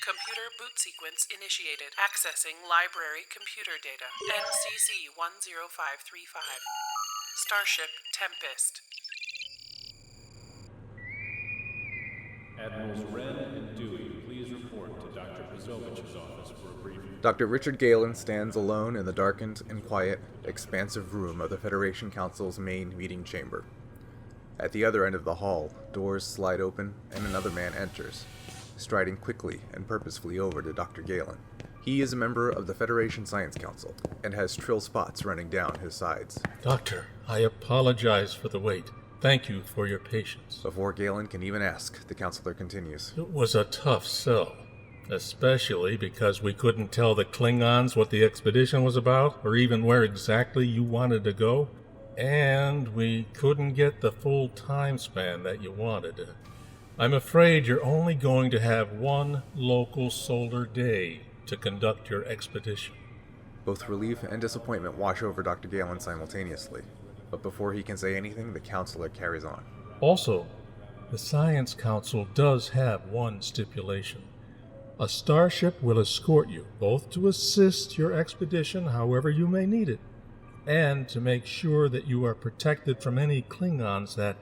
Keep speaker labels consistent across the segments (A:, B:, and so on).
A: Computer boot sequence initiated. Accessing library computer data. NCC 10535. Starship Tempest.
B: Admirals Wren and Dewey, please report to Dr. Pazovich's office for a briefing.
C: Dr. Richard Galen stands alone in the darkened and quiet, expansive room of the Federation Council's main meeting chamber. At the other end of the hall, doors slide open and another man enters, striding quickly and purposefully over to Dr. Galen. He is a member of the Federation Science Council and has trill spots running down his sides.
D: Doctor, I apologize for the wait. Thank you for your patience.
C: Before Galen can even ask, the counselor continues.
D: It was a tough sell, especially because we couldn't tell the Klingons what the expedition was about, or even where exactly you wanted to go, and we couldn't get the full time span that you wanted. I'm afraid you're only going to have one local solar day to conduct your expedition.
C: Both relief and disappointment wash over Dr. Galen simultaneously. But before he can say anything, the counselor carries on.
D: Also, the Science Council does have one stipulation. A starship will escort you, both to assist your expedition however you may need it, and to make sure that you are protected from any Klingons that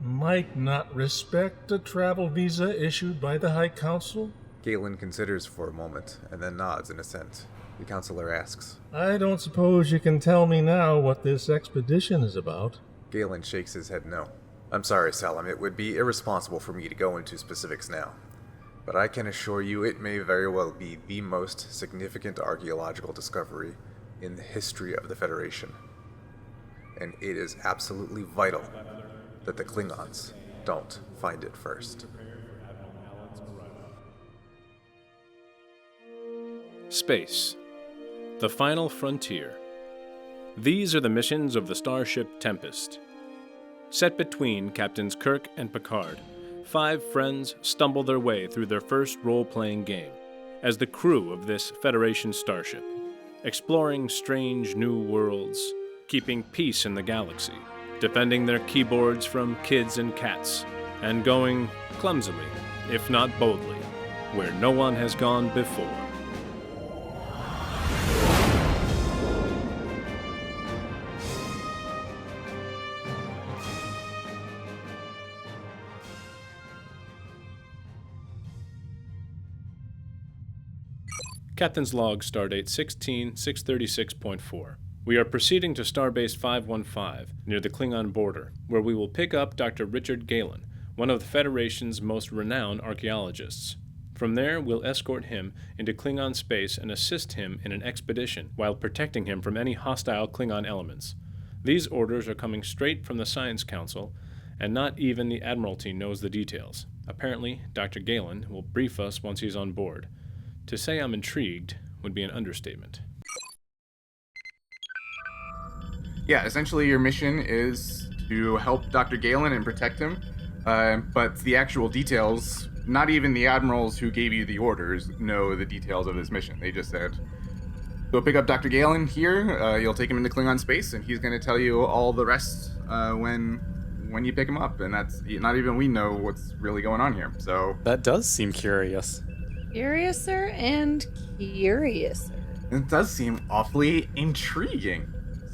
D: might not respect a travel visa issued by the High Council.
C: Galen considers for a moment, and then nods in assent. The counselor asks,
D: I don't suppose you can tell me now what this expedition is about?
C: Galen shakes his head no. I'm sorry, Salim, it would be irresponsible for me to go into specifics now. But I can assure you it may very well be the most significant archaeological discovery in the history of the Federation. And it is absolutely vital that the Klingons don't find it first.
B: Space. The final frontier. These are the missions of the starship Tempest. Set between Captains Kirk and Picard, 5 friends stumble their way through their first role-playing game as the crew of this Federation starship, exploring strange new worlds, keeping peace in the galaxy, defending their keyboards from kids and cats, and going clumsily, if not boldly, where no one has gone before. Captain's Log, Stardate 16-636.4. We are proceeding to Starbase 515, near the Klingon border, where we will pick up Dr. Richard Galen, one of the Federation's most renowned archaeologists. From there, we'll escort him into Klingon space and assist him in an expedition while protecting him from any hostile Klingon elements. These orders are coming straight from the Science Council, and not even the Admiralty knows the details. Apparently, Dr. Galen will brief us once he's on board. To say I'm intrigued would be an understatement.
E: Yeah, essentially your mission is to help Dr. Galen and protect him, but the actual details, not even the admirals who gave you the orders know the details of this mission. They just said, go pick up Dr. Galen here, you'll take him into Klingon space, and he's going to tell you all the rest when you pick him up, and that's not even we know what's really going on here, so...
F: That does seem curious.
G: Curiouser and curiouser.
E: It does seem awfully intriguing.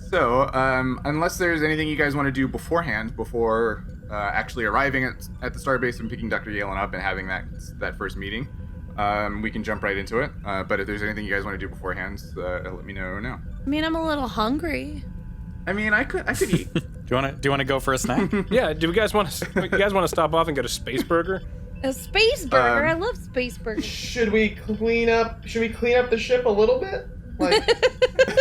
E: So, unless there's anything you guys want to do beforehand, before actually arriving at the starbase and picking Dr. Galen up and having that first meeting, we can jump right into it. But if there's anything you guys want to do beforehand, let me know now.
G: I mean, I'm a little hungry.
E: I mean, I could eat.
F: Do you want to go for a snack?
B: Yeah, do you guys want to stop off and get a space burger?
G: A space burger. I love space burgers.
H: Should we clean up the ship a little bit? Like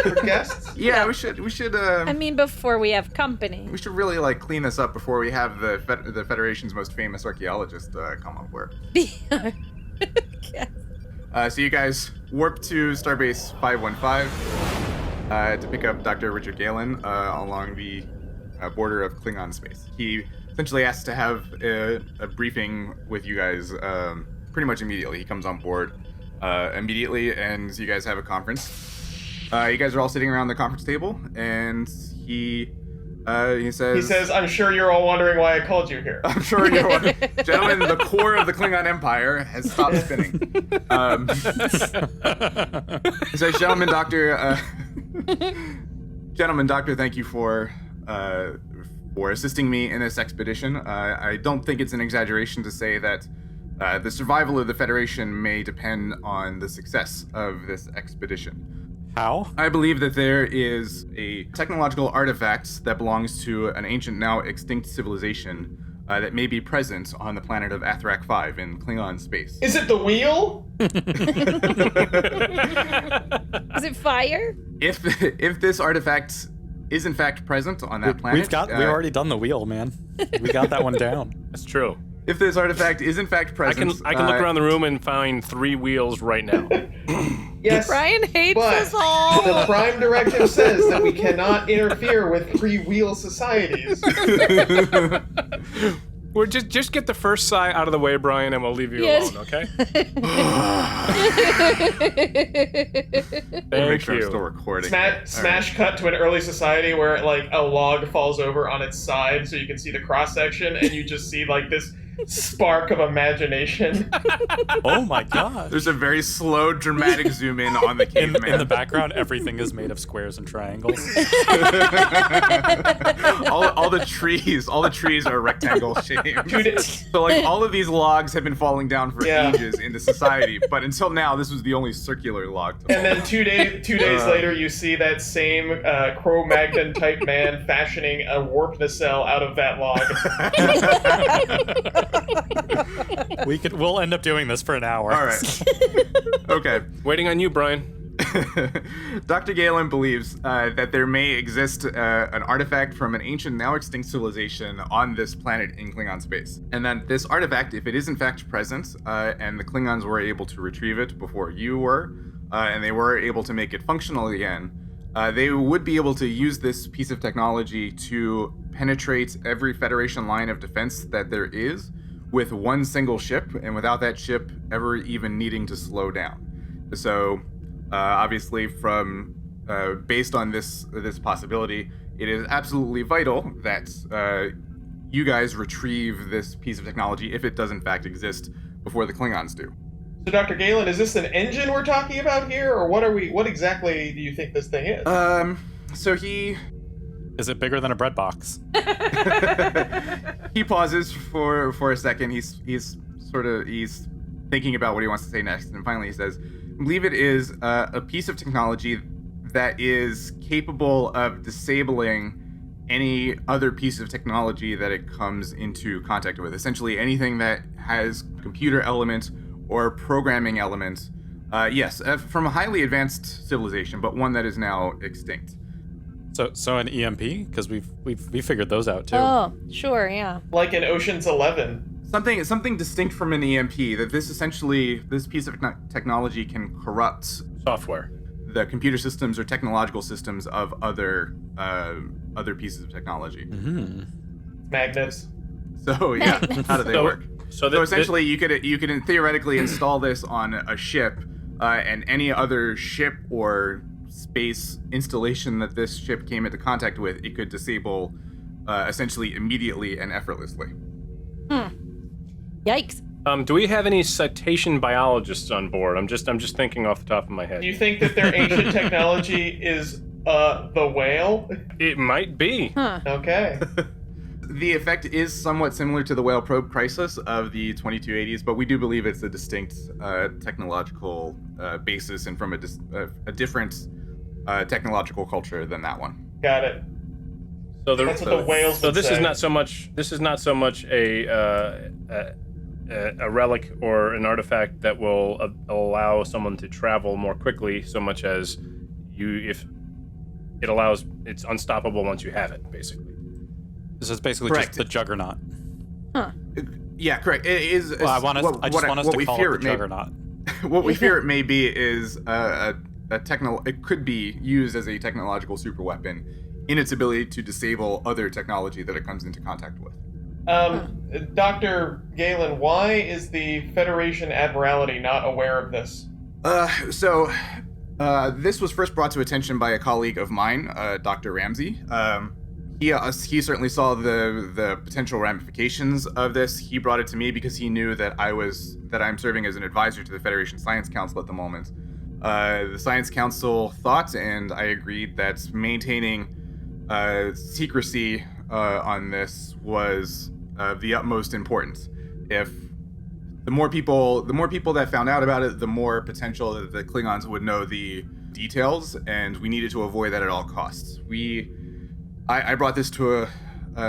H: for guests?
E: Yeah, we should
G: I mean, before we have company.
E: We should really clean this up before we have the Federation's most famous archaeologist come on board.
G: Yes.
E: So you guys warp to Starbase 515 to pick up Dr. Richard Galen along the border of Klingon space. He essentially asks to have a briefing with you guys pretty much immediately. He comes on board immediately, and you guys have a conference. You guys are all sitting around the conference table, and he He says,
H: I'm sure you're all wondering why I called you here.
E: I'm sure you're wondering. Gentlemen, the core of the Klingon Empire has stopped spinning. He says, Gentlemen, Doctor, thank you for assisting me in this expedition. I don't think it's an exaggeration to say that the survival of the Federation may depend on the success of this expedition.
F: How?
E: I believe that there is a technological artifact that belongs to an ancient, now extinct civilization that may be present on the planet of Athrak 5 in Klingon space.
H: Is it the wheel?
G: Is it fire?
E: If this artifact is in fact present on that planet,
F: We've already done the wheel, man. We got that one down.
B: That's true.
E: If this artifact is in fact present,
B: I can look around the room and find 3 wheels right now.
H: Yes.
G: Brian hates
H: but
G: us all.
H: the Prime Directive says that we cannot interfere with free-wheel societies.
B: We're just get the first sigh out of the way, Brian, and we'll leave you alone, okay?
E: Make
B: Thank
E: sure I'm
B: you.
E: still recording.
H: Smash cut to an early society where like a log falls over on its side so you can see the cross section and you just see like this spark of imagination.
F: Oh my god.
E: There's a very slow, dramatic zoom in on the caveman.
F: In the background, everything is made of squares and triangles.
E: all the trees are rectangle shaped. So like all of these logs have been falling down for ages into society, but until now this was the only circular log to fall.
H: And then two days later, you see that same Cro-Magnon type man fashioning a warp nacelle out of that log.
F: We'll end up doing this for an hour.
E: All right. Okay.
B: Waiting on you, Brian.
E: Dr. Galen believes that there may exist an artifact from an ancient, now extinct civilization on this planet in Klingon space. And that this artifact, if it is in fact present, and the Klingons were able to retrieve it before you were, and they were able to make it functional again, they would be able to use this piece of technology to penetrate every Federation line of defense that there is with one single ship, and without that ship ever even needing to slow down. So, obviously, based on this possibility, it is absolutely vital that you guys retrieve this piece of technology, if it does in fact exist, before the Klingons do.
H: So, Dr. Galen, is this an engine we're talking about here, or what exactly do you think this thing is?
F: Is it bigger than a bread box?
E: He pauses for a second. He's thinking about what he wants to say next, and finally he says, I believe it is a piece of technology that is capable of disabling any other piece of technology that it comes into contact with. Essentially anything that has computer element or programming element. Yes, from a highly advanced civilization, but one that is now extinct.
F: So an EMP? Because we figured those out too.
G: Oh, sure, yeah.
H: Like in Ocean's 11.
E: Something distinct from an EMP, that this piece of technology can corrupt
B: Software.
E: the computer systems or technological systems of other pieces of technology.
F: Mm-hmm.
H: Magnets.
E: So yeah, how do they work?
B: So
E: Essentially, you could theoretically install this on a ship, and any other ship or space installation that this ship came into contact with, it could disable essentially immediately and effortlessly.
G: Yikes.
B: do we have any citation biologists on board? I'm just thinking off the top of my head.
H: Do you think that their ancient technology is the whale?
B: It might be.
G: Huh.
H: Okay.
E: The effect is somewhat similar to the whale probe crisis of the 2280s, but we do believe it's a distinct technological basis and from a different technological culture than that one.
H: Got it.
B: So
H: That's what the whales
B: So
H: would
B: this
H: say.
B: is not so much. This is not so much a relic or an artifact that will allow someone to travel more quickly, so much as if it allows, it's unstoppable once you have it, basically.
F: This is basically
E: Correct.
F: just the Juggernaut.
G: Huh.
E: Yeah, correct. It is.
F: Well, I just want us to call it the Juggernaut.
E: What we fear it may be is it could be used as a technological superweapon in its ability to disable other technology that it comes into contact with.
H: Dr. Galen, why is the Federation Admiralty not aware of this?
E: This was first brought to attention by a colleague of mine, Dr. Ramsey. He certainly saw the potential ramifications of this. He brought it to me because he knew that I'm serving as an advisor to the Federation Science Council at the moment. The Science Council thought, and I agreed, that maintaining secrecy on this was of the utmost importance. If the more people that found out about it, the more potential that the Klingons would know the details, and we needed to avoid that at all costs. I brought this to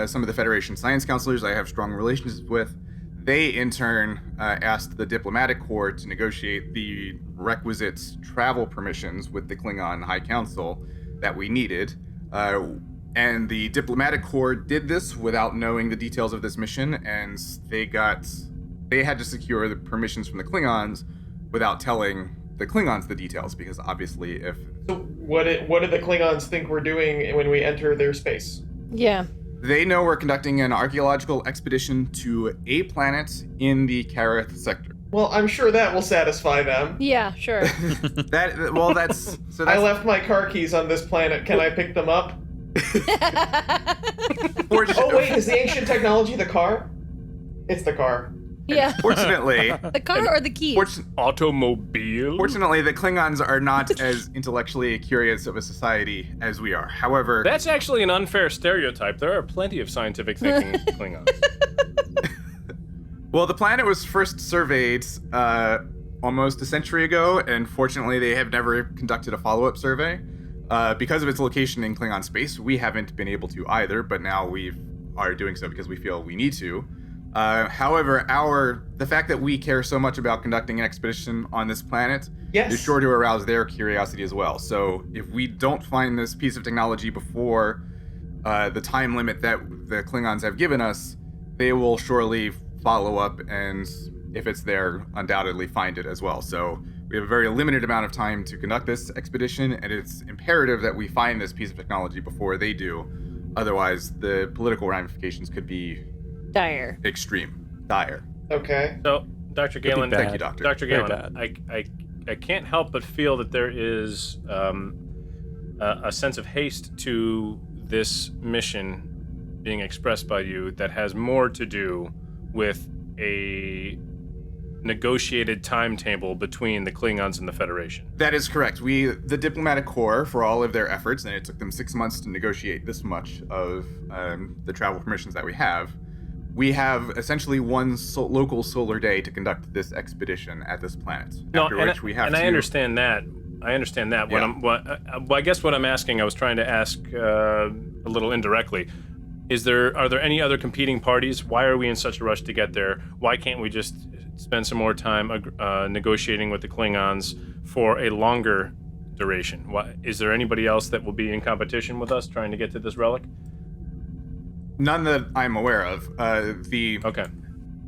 E: some of the Federation science counselors I have strong relationships with. They, in turn, asked the diplomatic corps to negotiate the requisite travel permissions with the Klingon High Council that we needed. And the diplomatic corps did this without knowing the details of this mission, and they had to secure the permissions from the Klingons without telling the Klingons the details, because obviously if...
H: So what do the Klingons think we're doing when we enter their space?
G: Yeah.
E: They know we're conducting an archaeological expedition to a planet in the Kareth sector.
H: Well, I'm sure that will satisfy them.
G: Yeah, sure.
E: That's
H: I left my car keys on this planet. Can I pick them up? Oh wait, is the ancient technology the car? It's the car.
G: Yeah.
E: Fortunately,
G: The car or the keys?
B: Automobile?
E: Fortunately, the Klingons are not as intellectually curious of a society as we are. However,
B: That's actually an unfair stereotype. There are plenty of scientific thinking Klingons.
E: well, the planet was first surveyed almost a century ago, and fortunately, they have never conducted a follow-up survey. Because of its location in Klingon space, we haven't been able to either, but now we are doing so because we feel we need to. However, the fact that we care so much about conducting an expedition on this planet is sure to arouse their curiosity as well. So if we don't find this piece of technology before the time limit that the Klingons have given us, they will surely follow up, and if it's there, undoubtedly find it as well. So we have a very limited amount of time to conduct this expedition, and it's imperative that we find this piece of technology before they do. Otherwise, the political ramifications could be
G: Dire.
E: dire.
H: Okay.
B: So, Dr. Galen,
E: Thank you, Doctor.
B: Dr.
F: Very
B: Galen, I can't help but feel that there is a sense of haste to this mission being expressed by you that has more to do with a negotiated timetable between the Klingons and the Federation.
E: That is correct. The diplomatic corps, for all of their efforts, and it took them 6 months to negotiate this much of the travel permissions that we have essentially one local solar day to conduct this expedition at this planet. After which we have to...
B: I understand that.
E: Yeah.
B: I guess what I'm asking, I was trying to ask a little indirectly. Are there any other competing parties? Why are we in such a rush to get there? Why can't we just spend some more time negotiating with the Klingons for a longer duration? Is there anybody else that will be in competition with us trying to get to this relic?
E: None that I'm aware of.
B: Okay.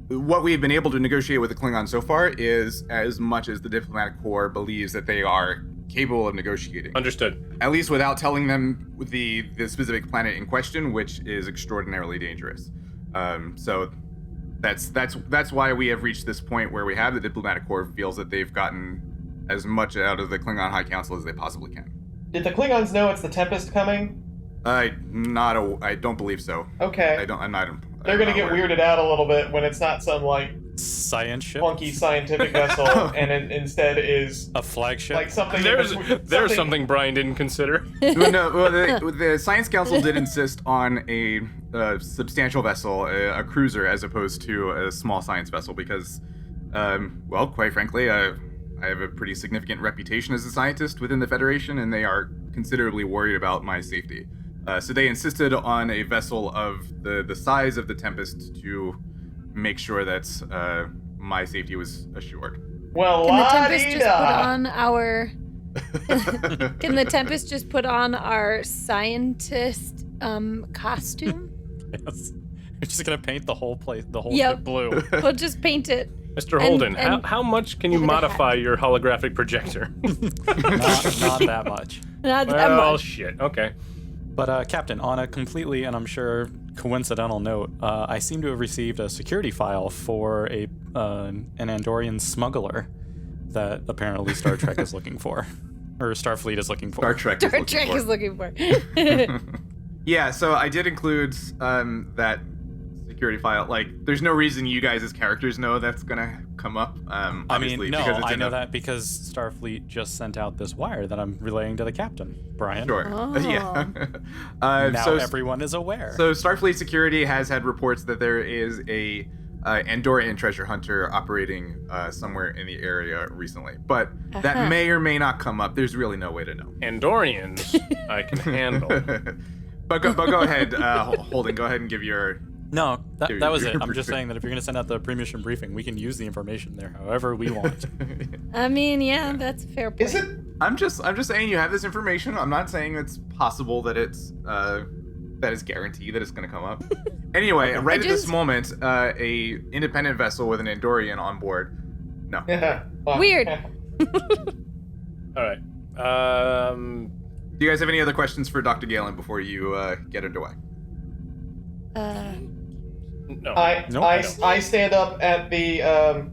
E: What we've been able to negotiate with the Klingons so far is as much as the diplomatic corps believes that they are capable of negotiating.
B: Understood.
E: At least without telling them the specific planet in question, which is extraordinarily dangerous. So that's why we have reached this point where we have the diplomatic corps feels that they've gotten as much out of the Klingon High Council as they possibly can.
H: Did the Klingons know it's the Tempest coming?
E: I don't believe so.
H: Okay. They're gonna get weirded out a little bit when it's not some
F: science ship,
H: funky scientific vessel, and it instead is
F: a flagship.
H: Like something.
B: There's something Brian didn't consider.
E: The Science Council did insist on a substantial vessel, a cruiser, as opposed to a small science vessel, because, quite frankly, I have a pretty significant reputation as a scientist within the Federation, and they are considerably worried about my safety. So they insisted on a vessel of the size of the Tempest to make sure that my safety was assured.
H: Well,
G: Can the Tempest just put on our... Can the Tempest just put on our scientist costume?
F: Yes. You're just gonna paint the whole place, the whole
G: Yep.
F: ship blue.
G: We'll just paint it.
B: Mr. Holden,
G: and
B: how much can you
G: give it a
B: modify your holographic projector?
F: not that much.
G: Not that
B: Well,
G: much.
B: shit. Okay.
F: But Captain, on a completely, and I'm sure coincidental note, I seem to have received a security file for an Andorian smuggler that apparently Star Trek is looking for, or Starfleet is looking for.
E: Star Trek is looking for.
G: is looking for.
E: Yeah, so I did include that security file. Like, there's no reason you guys as characters know that's gonna come up. Obviously,
F: no,
E: because it's
F: I know that because Starfleet just sent out this wire that I'm relaying to the captain, Brian.
E: Sure.
G: Oh.
E: Yeah.
F: Now everyone is aware.
E: So Starfleet Security has had reports that there is a Andorian treasure hunter operating somewhere in the area recently, but that may or may not come up. There's really no way to know.
B: Andorians, I can handle.
E: But go ahead, Holden. Go ahead and give your.
F: No, that was it. I'm
E: briefing.
F: just saying that if you're going to send out the pre-mission briefing, we can use the information there however we want.
G: I mean, yeah, that's a fair point.
H: Is it?
E: I'm just saying you have this information. I'm not saying it's possible that it's that is guaranteed that it's going to come up. Anyway, right at this moment, a independent vessel with an Andorian on board. No.
H: Well,
G: Weird.
B: All right.
E: Do you guys have any other questions for Dr. Galen before you get underway?
B: No.
H: I stand up at the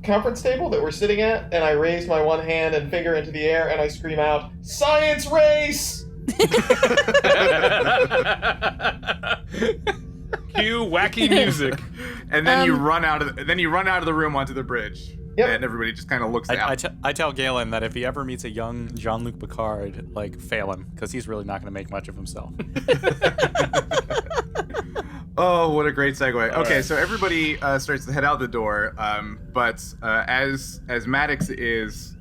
H: conference table that we're sitting at, and I raise my one hand and finger into the air, and I scream out, "Science race!"
B: Cue wacky music.
E: And then you run out of the room onto the bridge.
H: Yep.
E: And everybody just kind of looks out.
F: I tell Galen that if he ever meets a young Jean-Luc Picard, like, fail him, because he's really not going to make much of himself.
E: Oh, what a great segue. Okay,
B: right.
E: so everybody starts to head out the door, but as Maddox is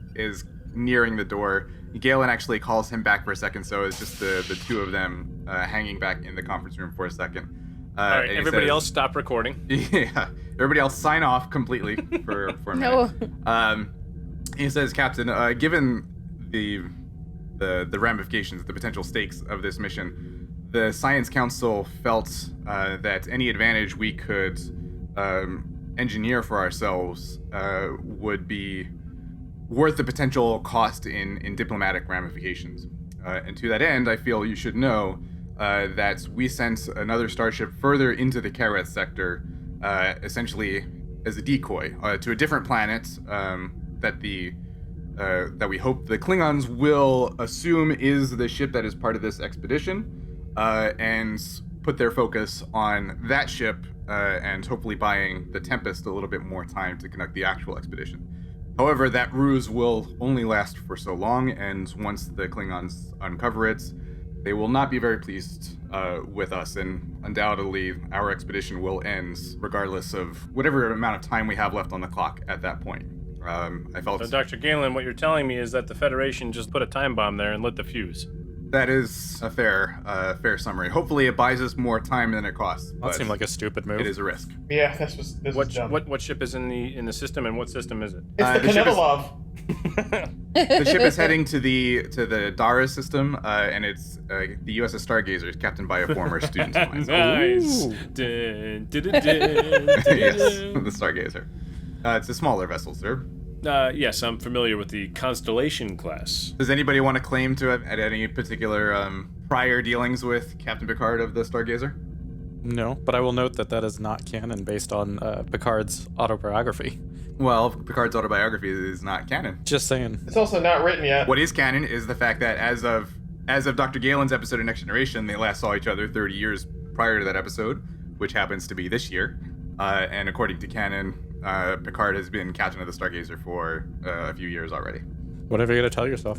E: nearing the door, Galen actually calls him back for a second, so it's just the two of them hanging back in the conference room for a second.
B: All right,
E: and he
B: everybody
E: says-
B: else stop recording.
E: Yeah, everybody else sign off completely for a minute.
G: No.
E: He says, Captain, given the ramifications, the potential stakes of this mission, the Science Council felt that any advantage we could engineer for ourselves would be worth the potential cost in diplomatic ramifications. And to that end, I feel you should know that we sent another starship further into the Kareth sector, essentially as a decoy to a different planet that we hope the Klingons will assume is the ship that is part of this expedition, and put their focus on that ship and hopefully buying the Tempest a little bit more time to conduct the actual expedition. However, that ruse will only last for so long, and once the Klingons uncover it, they will not be very pleased with us, and undoubtedly our expedition will end regardless of whatever amount of time we have left on the clock at that point. I felt
B: So, Dr. Galen, what you're telling me is that the Federation just put a time bomb there and lit the fuse.
E: that is a fair summary. Hopefully it buys us more time than it costs.
F: That
E: but
F: seemed like a stupid move.
E: it is a risk.
H: Yeah, this was dumb.
B: What ship is in the system, and what system is it?
H: It's the
E: the ship is-
H: Kanivalov.
E: The ship is heading to the Dara system, and it's the USS Stargazer, is captained by a former student of mine.
B: Nice.
F: Ooh.
B: Dun, dun, dun, dun,
E: Yes,
B: dun.
E: the Stargazer. It's a smaller vessel, sir.
B: Yes, I'm familiar with the Constellation class.
E: Does anybody want to claim to have had any particular prior dealings with Captain Picard of the Stargazer?
F: No, but I will note that is not canon based on Picard's autobiography.
E: Well, Picard's autobiography is not canon.
F: Just saying.
H: It's also not written yet.
E: What is canon is the fact that as of Dr. Galen's episode of Next Generation, they last saw each other 30 years prior to that episode, which happens to be this year. And according to canon, Picard has been captain of the Stargazer for a few years already.
F: Whatever you gotta tell yourself.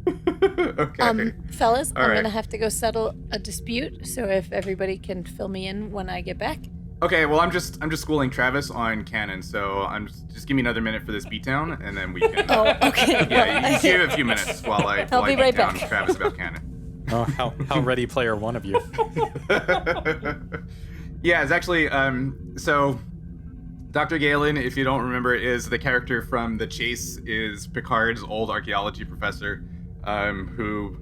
E: Okay.
G: Fellas,
E: All
G: I'm
E: right.
G: gonna have to go settle a dispute. So if everybody can fill me in when I get back.
E: Okay, well, I'm just schooling Travis on canon, so just give me another minute for this beatdown, and then we can.
G: Oh, okay.
E: Yeah, you give it a few minutes while I
G: I'll be right
E: beat down
G: back.
E: Travis about canon.
F: Oh, how Ready Player One of you.
E: Yeah, it's actually so Dr. Galen, if you don't remember, is the character from The Chase, is Picard's old archaeology professor, who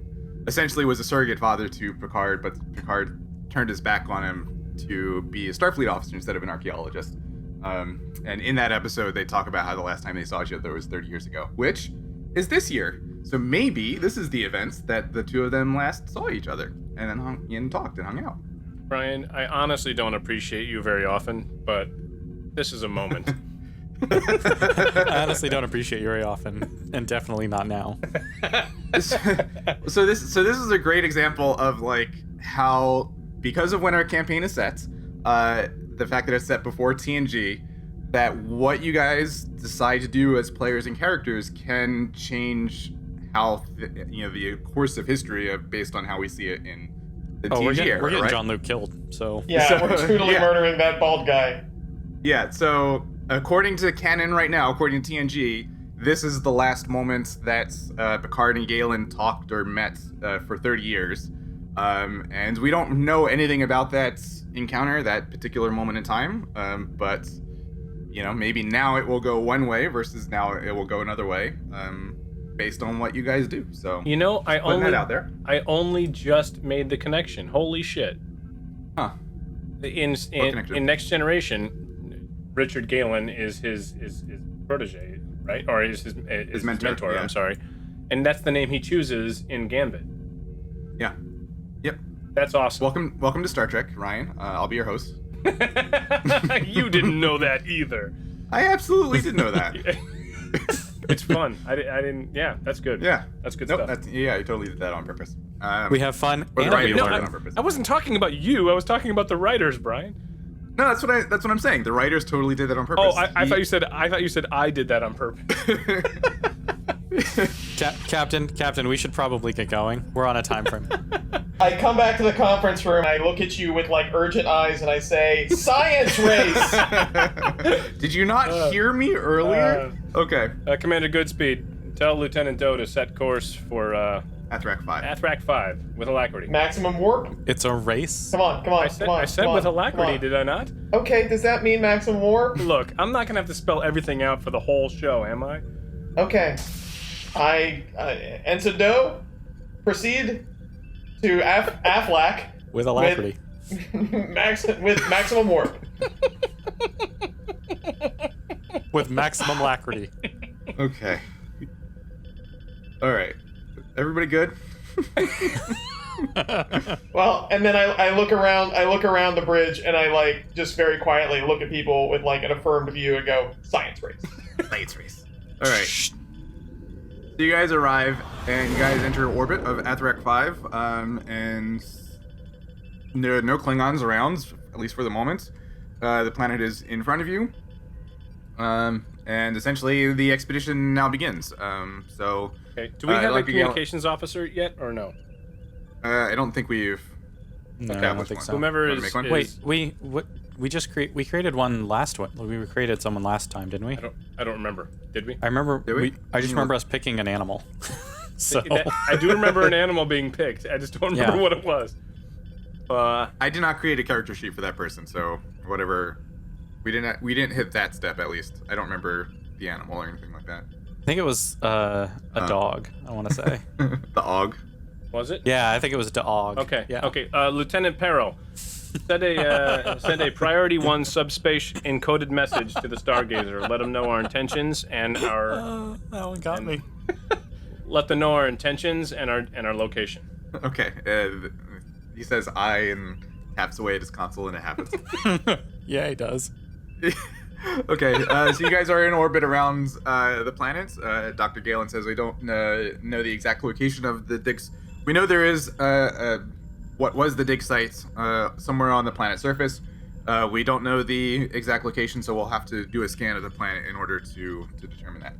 E: essentially was a surrogate father to Picard, but Picard turned his back on him to be a Starfleet officer instead of an archaeologist. And in that episode, they talk about how the last time they saw each other was 30 years ago, which is this year. So maybe this is the events that the two of them last saw each other and then talked and hung out.
B: Brian, I honestly don't appreciate you very often, but this is a moment.
F: I honestly don't appreciate you very often, and definitely not now.
E: So this is a great example of like how because of when our campaign is set, the fact that it's set before TNG, that what you guys decide to do as players and characters can change how the course of history based on how we see it in the TNG era.
F: We're getting
E: right?
F: John Luke killed, so
H: Yeah, we're totally
E: yeah.
H: murdering that bald guy.
E: Yeah, so according to canon right now, according to TNG, this is the last moment that Picard and Galen talked or met for 30 years. And we don't know anything about that encounter, that particular moment in time. But, maybe now it will go one way versus now it will go another way, based on what you guys do. So,
B: I
E: that out there.
B: only just made the connection. Holy shit.
E: Huh.
B: In
E: connection?
B: Next Generation, Richard Galen is his protege, right? Or is his mentor,
E: yeah.
B: I'm sorry. And that's the name he chooses in Gambit.
E: Yeah. Yep.
B: That's awesome.
E: Welcome to Star Trek, Ryan. I'll be your host.
B: You didn't know that either.
E: I absolutely did know that.
B: It's fun. I didn't. Yeah, that's good.
E: Yeah.
B: That's good
E: Nope,
B: stuff.
E: you totally did that on purpose.
F: we have fun.
E: Or the
F: and
E: writers
F: we
E: did
F: learn.
E: it on purpose.
B: I wasn't talking about you. I was talking about the writers, Brian.
E: No, that's what I'm saying. The writers totally did that on purpose.
B: Oh, I thought you said I did that on purpose.
F: Captain, we should probably get going. We're on a time frame.
H: I come back to the conference room, I look at you with like urgent eyes, and I say, "Science race!"
E: Did you not hear me earlier? Okay.
B: Commander Goodspeed, tell Lieutenant Doe to set course for
E: Athrak 5.
B: Athrak 5 with alacrity.
H: Maximum warp.
F: It's a race.
H: Come on, come on, come on.
B: I said
H: come
B: with
H: on,
B: alacrity,
H: come on.
B: did I not?
H: Okay, does that mean maximum warp?
B: Look, I'm not gonna have to spell everything out for the whole show, am I?
H: Okay. Ensign Doe, proceed to Aflac
F: With alacrity.
H: with maximum warp.
F: With maximum alacrity.
E: Okay. All right. Everybody good?
H: Well, and then I look around the bridge, and I like just very quietly look at people with like an affirmed view and go, "Science race."
E: Science race. All right. So you guys arrive, and you guys enter orbit of Athrak 5, and there are no Klingons around, at least for the moment. The planet is in front of you, and essentially the expedition now begins.
B: Okay. Do we have a communications officer yet, or no?
E: I don't think we've.
F: No, I
E: established
F: don't think
E: one.
F: so.
B: Whomever
E: Wanna
B: is,
E: make one?
B: is
F: Wait, we just created one last one. We created someone last time, didn't we?
B: I don't remember. Did we?
F: I remember.
E: Did we?
F: I just remember us picking an animal. So
B: I do remember an animal being picked. I just don't remember
F: Yeah.
B: what it was.
E: I did not create a character sheet for that person, so whatever. We didn't hit that step at least. I don't remember the animal or anything like that.
F: I think it was a dog. I want to say.
E: The Og.
B: Was it?
F: Yeah, I think it was a dog.
B: Okay.
F: Yeah.
B: Okay. Lieutenant Perro, send a priority 1 subspace encoded message to the Stargazer. Let him know our intentions and our.
F: That one got me.
B: Let them know our intentions and our location.
E: Okay. He says I and taps away at his console, and it happens.
F: Yeah, he does.
E: Okay, so you guys are in orbit around the planet. Dr. Galen says we don't know the exact location of the digs. We know there is what was the dig site somewhere on the planet's surface. We don't know the exact location, so we'll have to do a scan of the planet in order to determine that.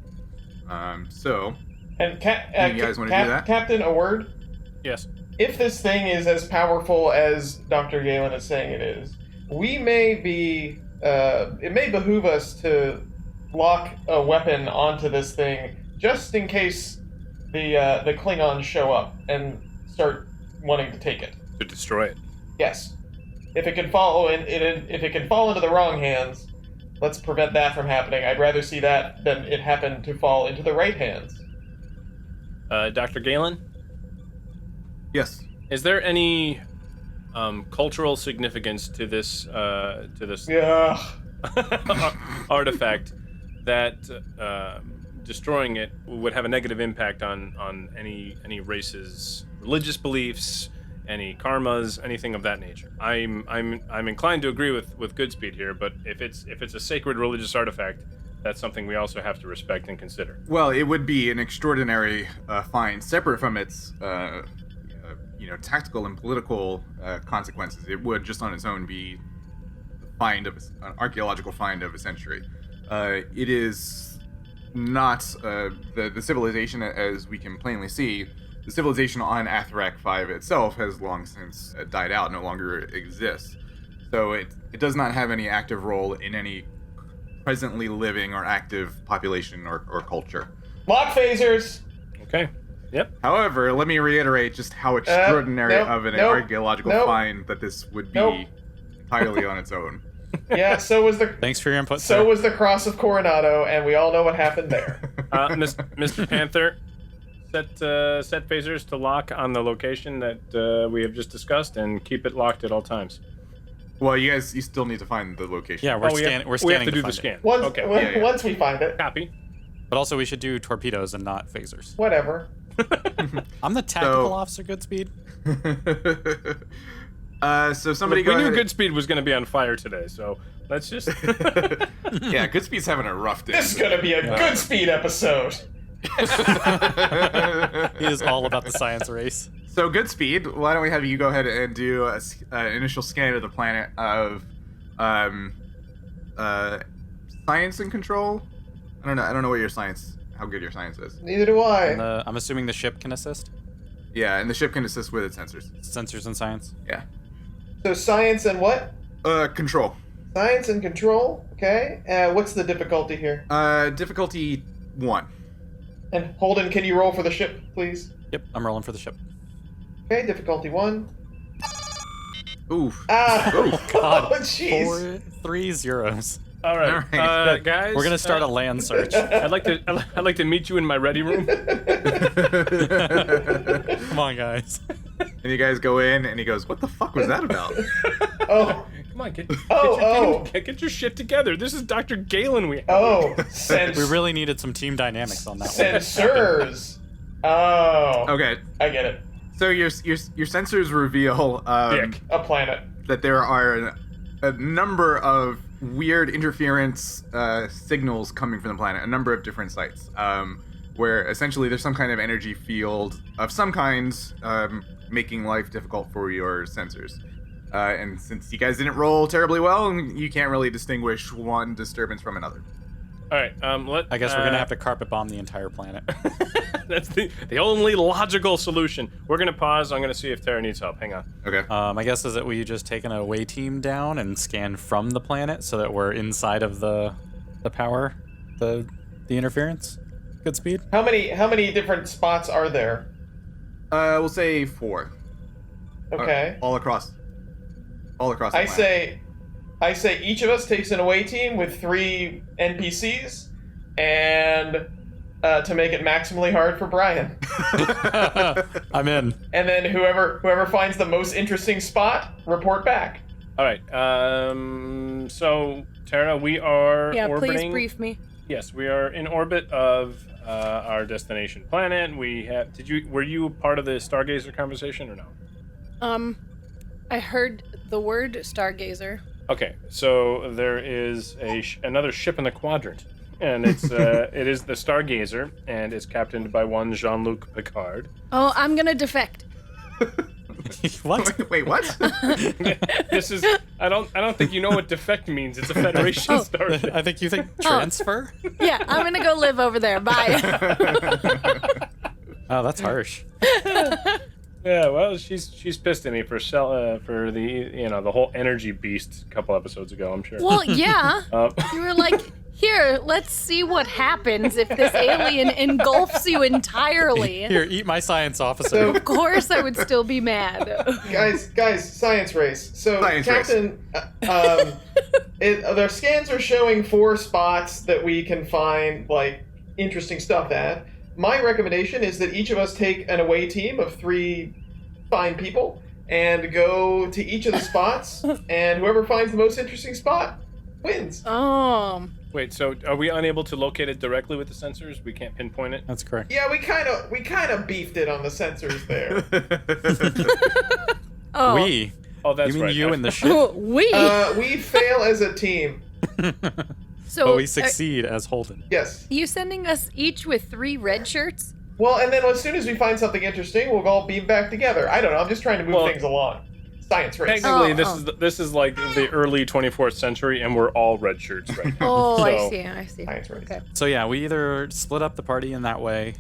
H: And
E: you guys want to do that?
H: Captain, a word.
B: Yes.
H: If this thing is as powerful as Dr. Galen is saying it is, we may be. It may behoove us to lock a weapon onto this thing just in case the Klingons show up and start wanting to take it.
B: To destroy it.
H: Yes. If it can fall if it can fall into the wrong hands, let's prevent that from happening. I'd rather see that than it happen to fall into the right hands.
B: Dr. Galen,
E: Yes.
B: is there any cultural significance to this
H: Yeah.
B: artifact that destroying it would have a negative impact on any race's religious beliefs, any karmas, anything of that nature? I'm inclined to agree with Goodspeed here, but if it's a sacred religious artifact, that's something we also have to respect and consider.
E: Well, it would be an extraordinary find, separate from its tactical and political consequences, it would just on its own be an archaeological find of a century. It is not the civilization, as we can plainly see. The civilization on Athrak 5 itself has long since died out, no longer exists. So it does not have any active role in any presently living or active population or culture.
H: Lock phasers!
B: Okay. Yep.
E: However, let me reiterate just how extraordinary of an archaeological find that this would be entirely on its own.
H: Yeah, so was the...
F: Thanks for your input,
H: So
F: sir.
H: was the Cross of Coronado, and we all know what happened there.
B: Mr. Panther, set phasers to lock on the location that we have just discussed, and keep it locked at all times.
E: Well, you still need to find the location.
F: Yeah, we're scanning.
B: We have to do the scan.
H: Once we find it.
B: Copy.
F: But also, we should do torpedoes and not phasers.
H: Whatever.
F: I'm the tactical officer, Goodspeed.
E: So somebody
B: we knew Goodspeed was going to be on fire today, so let's just...
E: Yeah, Goodspeed's having a rough day.
H: This is going to be a Goodspeed episode.
F: He is all about the science race.
E: So Goodspeed, why don't we have you go ahead and do an initial scan of the planet of science and control? I don't know how good your science is.
H: Neither do I.
F: I'm assuming the ship can assist?
E: Yeah, and the ship can assist with its sensors.
F: Sensors and science?
E: Yeah.
H: So science and what?
E: Control.
H: Science and control. Okay. What's the difficulty here?
E: Difficulty 1.
H: And Holden, can you roll for the ship, please?
F: Yep, I'm rolling for the ship.
H: Okay, difficulty 1.
E: Oof.
H: Ah!
F: God.
H: Oh, jeez.
F: 3 zeros.
B: All right, guys.
F: We're gonna start a land search.
B: I'd like to meet you in my ready room.
F: Come on, guys.
E: And you guys go in, and he goes, "What the fuck was that about?"
H: Oh.
B: Come on, get your shit together. This is Dr. Galen. We
F: really needed some team dynamics on that one.
H: Sensors. Oh.
E: Okay.
H: I get it.
E: So your sensors reveal
H: a planet.
E: That there are a number of weird interference signals coming from the planet, a number of different sites, where essentially there's some kind of energy field of some kind making life difficult for your sensors. And since you guys didn't roll terribly well, you can't really distinguish one disturbance from another.
B: All right,
F: I guess we're gonna have to carpet bomb the entire planet.
B: That's the only logical solution. We're gonna pause. I'm gonna see if Tara needs help. Hang on.
E: Okay.
F: My guess is that we just take an away team down and scan from the planet so that we're inside of the power, the interference. Goodspeed.
H: How many different spots are there?
E: We'll say 4.
H: Okay.
E: All across the planet.
H: I say each of us takes an away team with 3 NPCs, and to make it maximally hard for Brian.
F: I'm in.
H: And then whoever finds the most interesting spot, report back.
B: All right. So Tara, we are orbiting.
G: Please brief me.
B: Yes, we are in orbit of our destination planet. Were you part of the Stargazer conversation or no?
G: I heard the word Stargazer.
B: Okay, so there is another ship in the quadrant, and it is the Stargazer, and it's captained by one Jean-Luc Picard.
G: Oh, I'm gonna defect.
F: What?
E: Wait, what?
B: This is I don't think you know what defect means. It's a Federation starship.
F: I think you think transfer.
G: Yeah, I'm gonna go live over there. Bye.
F: Oh, that's harsh.
B: Yeah, well, she's pissed at me for the whole energy beast a couple episodes ago, I'm sure.
G: Well, yeah. You were like, here, let's see what happens if this alien engulfs you entirely.
F: Here, eat my science officer.
H: So,
G: of course I would still be mad.
H: Guys, science race. So,
E: science
H: Captain, their scans are showing 4 spots that we can find, like, interesting stuff at. My recommendation is that each of us take an away team of 3 fine people and go to each of the spots, and whoever finds the most interesting spot wins.
G: Oh.
B: Wait, so are we unable to locate it directly with the sensors? We can't pinpoint it?
F: That's correct.
H: Yeah, we kind of beefed it on the sensors there.
G: Oh.
F: We?
B: Oh, that's
F: you mean
B: right.
F: You and the ship?
H: We fail as a team.
G: So
F: but we succeed as Holden.
H: Yes.
G: You sending us each with 3 red shirts?
H: Well, and then as soon as we find something interesting, we'll all beam back together. I don't know. I'm just trying to move things along. Science race.
B: Technically, this is like the early 24th century, and we're all red shirts right now.
G: Oh,
B: So-
G: I see.
H: Science race.
G: Okay.
F: So yeah, we either split up the party in that way,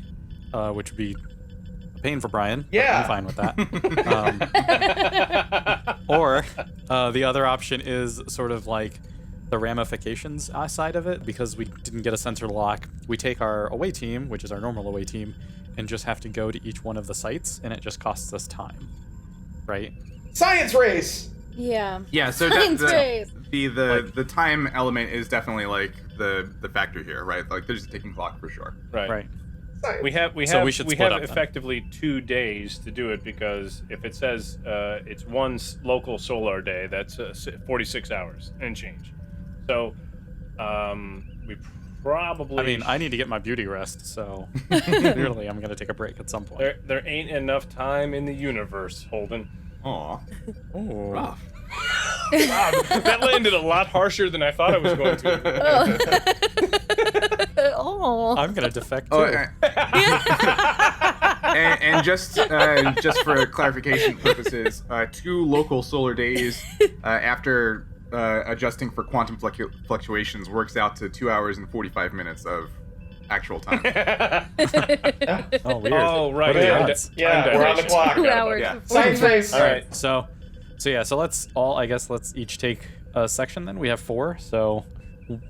F: which would be a pain for Brian. but
H: Yeah.
F: I'm fine with that. Or the other option is sort of like the ramifications side of it, because we didn't get a sensor lock. We take our away team, which is our normal away team, and just have to go to each one of the sites, and it just costs us time, right?
H: Science race.
G: Yeah.
E: Yeah, so
G: Science race.
E: the time element is definitely like the factor here, right? Like there's a ticking clock for sure.
F: Right.
H: Science.
B: We have
F: So we should split up then.
B: effectively 2 days to do it, because if it says it's one local solar day, that's 46 hours and change. So we probably.
F: I mean, I need to get my beauty rest, so clearly I'm gonna take a break at some point.
B: There ain't enough time in the universe, Holden.
E: Aw.
F: Oh.
E: Rough.
B: Wow, that landed a lot harsher than I thought it was going to.
G: Oh.
F: I'm gonna defect too.
E: Oh, and just for clarification purposes, 2 local solar days after adjusting for quantum fluctuations works out to 2 hours and 45 minutes of actual time.
F: Oh, weird.
B: Oh, right.
F: What are the
B: Yeah,
F: odds?
H: Yeah, we're on the clock.
G: 2 hours.
E: Yeah.
G: before
H: Science
G: we-
H: race.
B: All right.
F: So yeah, so let's each take a section then. We have 4, so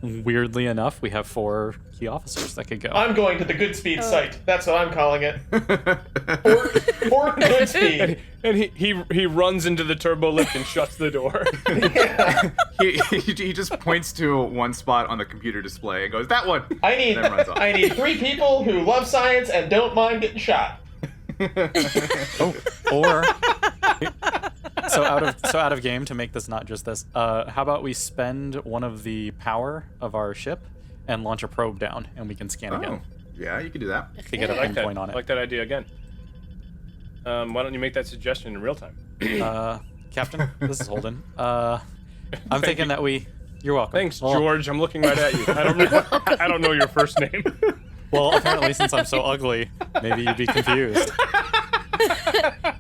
F: weirdly enough, we have 4 key officers that could go.
H: I'm going to the Goodspeed
G: Oh.
H: site. That's what I'm calling it. Fort Goodspeed.
B: And he runs into the turbo lift and shuts the door.
H: Yeah.
E: he just points to one spot on the computer display and goes, "That one."
H: I need
E: And then runs off.
H: 3 people who love science and don't mind getting shot.
F: Or so out of game, to make this not just this. How about we spend one of the power of our ship and launch a probe down, and we can scan
E: Oh,
F: again
E: yeah, you could do that.
F: to get a
B: I like that.
F: pinpoint on
B: I
F: it.
B: like that idea again. Why don't you make that suggestion in real time?
F: Captain, this is Holden. I'm thinking that we. You're welcome.
B: Thanks,
F: Well-
B: George. I'm looking right at you. I don't know your first name.
F: Well, apparently, since I'm so ugly, maybe you'd be confused.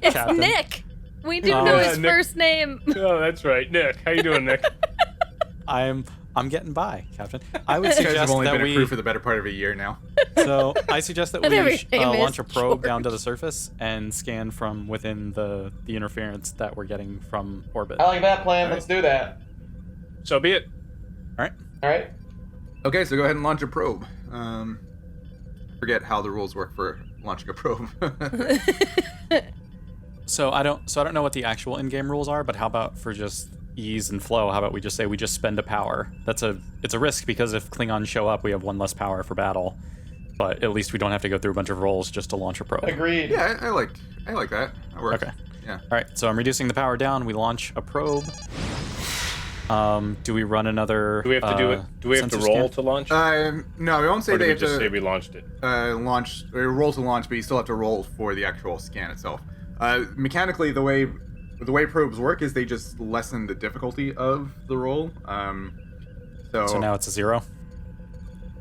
G: It's
F: Captain.
G: Nick. We do
F: Oh,
G: know
B: yeah,
G: his
B: Nick.
G: first name.
B: Oh, that's right, Nick. How you doing, Nick?
F: I'm getting by, Captain. I would
E: You guys have
F: suggest
E: only
F: that
E: been a
F: we.
E: crew for the better part of a year now.
F: So I suggest that
G: Whatever
F: we
G: your name is,
F: launch a probe down to
G: George.
F: the surface and scan from within the interference that we're getting from orbit.
H: I like that plan. Let's do that.
B: So be it.
F: All right.
H: All right.
E: Okay, so go ahead and launch a probe. Forget how the rules work for launching a probe.
F: So I don't know what the actual in-game rules are, but how about for just ease and flow? How about we just say we just spend a power? It's a risk, because if Klingons show up, we have 1 less power for battle. But at least we don't have to go through a bunch of rolls just to launch a probe.
H: Agreed.
E: Yeah, I like that. That works.
F: Okay.
E: Yeah.
F: All right. So I'm reducing the power down. We launch a probe. Do we run another?
B: Do we have to do it? Do we have to
F: sensor
B: roll
F: scan?
B: to launch?
E: No, we won't say
B: or do
E: they
B: we
E: have
B: just
E: to
B: say we launched it?
E: launch or roll to launch, but you still have to roll for the actual scan itself. Mechanically, the way probes work is they just lessen the difficulty of the roll.
F: So now it's a 0.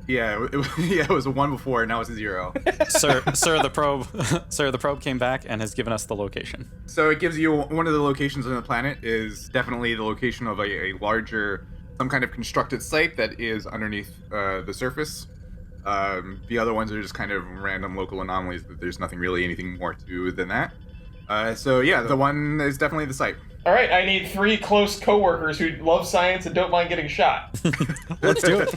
E: Yeah, it was a 1 before, now it's a 0.
F: sir, the probe came back and has given us the location.
E: So it gives you one of the locations on the planet is definitely the location of a larger, some kind of constructed site that is underneath the surface. The other ones are just kind of random local anomalies that there's nothing really anything more to than that. So yeah, the one is definitely the site.
H: All right. I need 3 close coworkers who love science and don't mind getting shot.
F: Let's do it.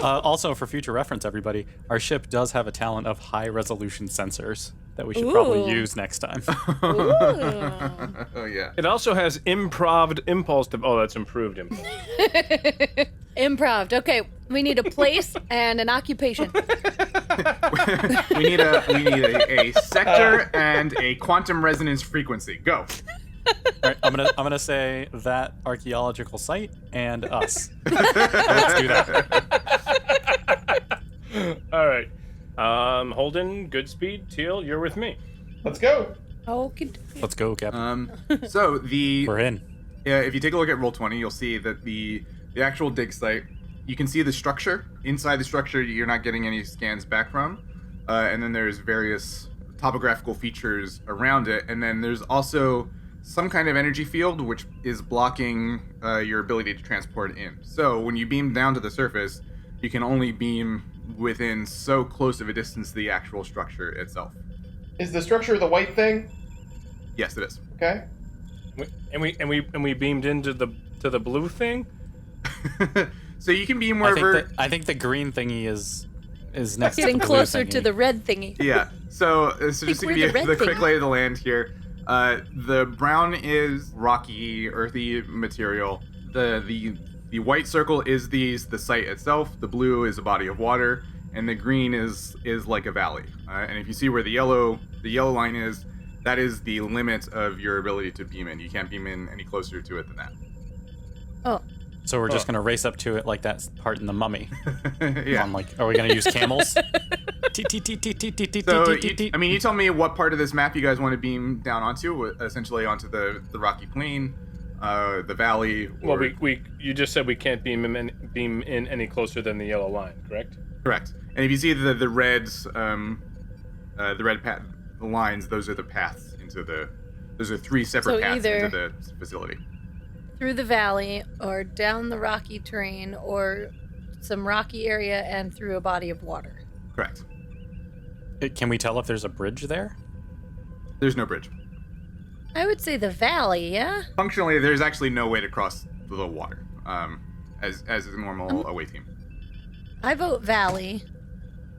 F: Also for future reference, everybody, our ship does have a talent of high-resolution sensors that we should probably
G: Ooh.
F: use next time.
G: Ooh.
E: Oh yeah.
B: It also has improved impulse. Oh, that's improved impulse.
G: Improv. Okay, we need a place and an occupation.
E: we need a sector and a quantum resonance frequency. Go.
F: All right, I'm gonna say that archaeological site and us. Let's do that.
B: All right. Holden, Goodspeed, Teal, you're with me.
H: Let's go.
G: Okay.
F: Let's go, Captain.
E: So the
F: We're in.
E: yeah, if you take a look at Roll20, you'll see that the actual dig site, you can see the structure. Inside the structure, you're not getting any scans back from. and then there's various topographical features around it, and then there's also some kind of energy field which is blocking your ability to transport in. So when you beam down to the surface, you can only beam within so close of a distance to the actual structure itself.
H: Is the structure the white thing?
E: Yes, it is.
H: Okay.
B: And we beamed into the blue thing.
E: So you can beam wherever.
F: I think the green thingy is next to
G: Getting
F: the blue
G: closer
F: thingy.
G: to the red thingy.
E: Yeah. So just to
G: we're
E: give you
G: the red
E: the quick
G: thingy.
E: lay of the land here, the brown is rocky, earthy material. The white circle is the site itself. The blue is a body of water, and the green is like a valley. And if you see where the yellow line is, that is the limit of your ability to beam in. You can't beam in any closer to it than that.
G: Oh,
F: So we're just gonna race up to it like that part in the Mummy.
E: Yeah.
F: I'm like, are we gonna use camels?
E: So, you tell me what part of this map you guys want to beam down onto, essentially onto the rocky plain, the valley. Or...
B: Well, you just said we can't beam in any closer than the yellow line, correct?
E: Correct. And if you see the reds, the red the lines, those are the paths those are 3 separate
G: So
E: paths
G: either-
E: into the facility.
G: through the valley or down the rocky terrain or some rocky area and through a body of water.
E: Correct.
F: Can we tell if there's a bridge there?
E: There's no bridge.
G: I would say the valley, yeah?
E: Functionally, there's actually no way to cross the water, as a normal away team.
G: I vote valley.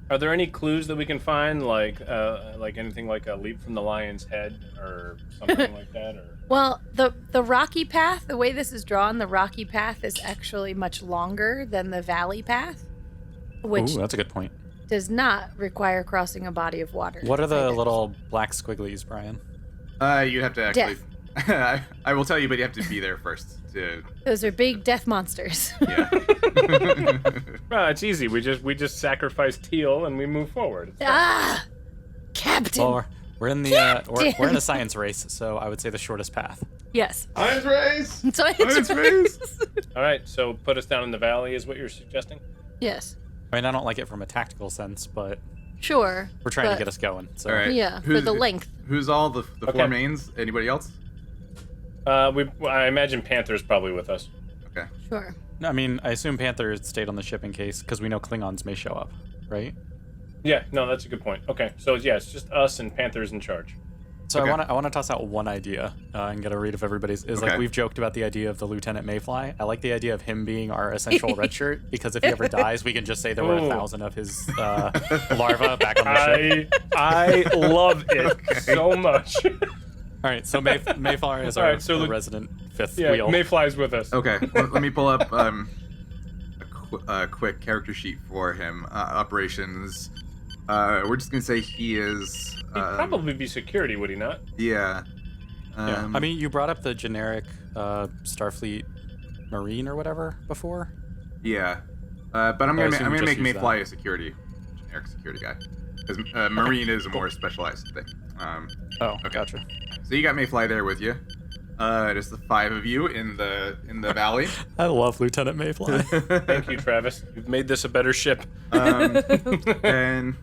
B: Are there any clues that we can find, like anything like a leap from the lion's head or something like that? Or
G: Well, the rocky path, the way this is drawn, the rocky path is actually much longer than the valley path, which
F: Ooh, that's a good point.
G: does not require crossing a body of water.
F: What are the
G: Like this.
F: little black squigglies, Brian?
E: You'd have to actually. I will tell you, but you have to be there first.
G: Those are big death monsters.
E: Yeah.
B: it's easy. We just sacrifice Teal and we move forward. It's fine.
G: Ah, Captain.
F: Well, we're in the we're in a science race, so I would say the shortest path.
G: Yes.
H: Science race!
G: Science race.
B: All right, so put us down in the valley is what you're suggesting?
G: Yes.
F: I mean, I don't like it from a tactical sense, but
G: Sure.
F: we're trying to
G: but-
F: get us going. So
E: All right.
G: Yeah, for
E: Who's-
G: the length.
E: Who's all the
B: Okay.
E: 4 mains? Anybody else?
B: I imagine Panther's probably with us.
E: Okay.
G: Sure.
F: I mean, I assume Panther stayed on the ship in case, because we know Klingons may show up, right?
B: Yeah, no, that's a good point. Okay, so yeah, it's just us and Panther's in charge.
F: So
E: Okay.
F: I want to toss out one idea and get a read of everybody's. Is
E: Okay.
F: like we've joked about the idea of the Lieutenant Mayfly. I like the idea of him being our essential red shirt because if he ever dies, we can just say there were
B: Ooh.
F: 1,000 of his larvae back on the ship.
B: I love it so much.
F: All right, so Mayflower is
B: All
F: our
B: right, so
F: the
B: the-
F: resident fifth
B: Yeah,
F: wheel.
B: Mayfly's with us.
E: Okay. Let me pull up a quick character sheet for him. Operations. We're just gonna say he is.
B: He'd probably be security, would he not?
E: Yeah.
F: Yeah. I mean, you brought up the generic Starfleet Marine or whatever before.
E: Yeah. But I'm
F: I
E: gonna
F: assume we
E: make
F: just use
E: Mayfly
F: that.
E: a generic security guy, because Marine is a more specialized thing.
F: Oh,
E: Okay.
F: gotcha.
E: So you got Mayfly there with you. Just the 5 of you in the valley.
F: I love Lieutenant Mayfly.
B: Thank you, Travis. You've made this a better ship.
E: And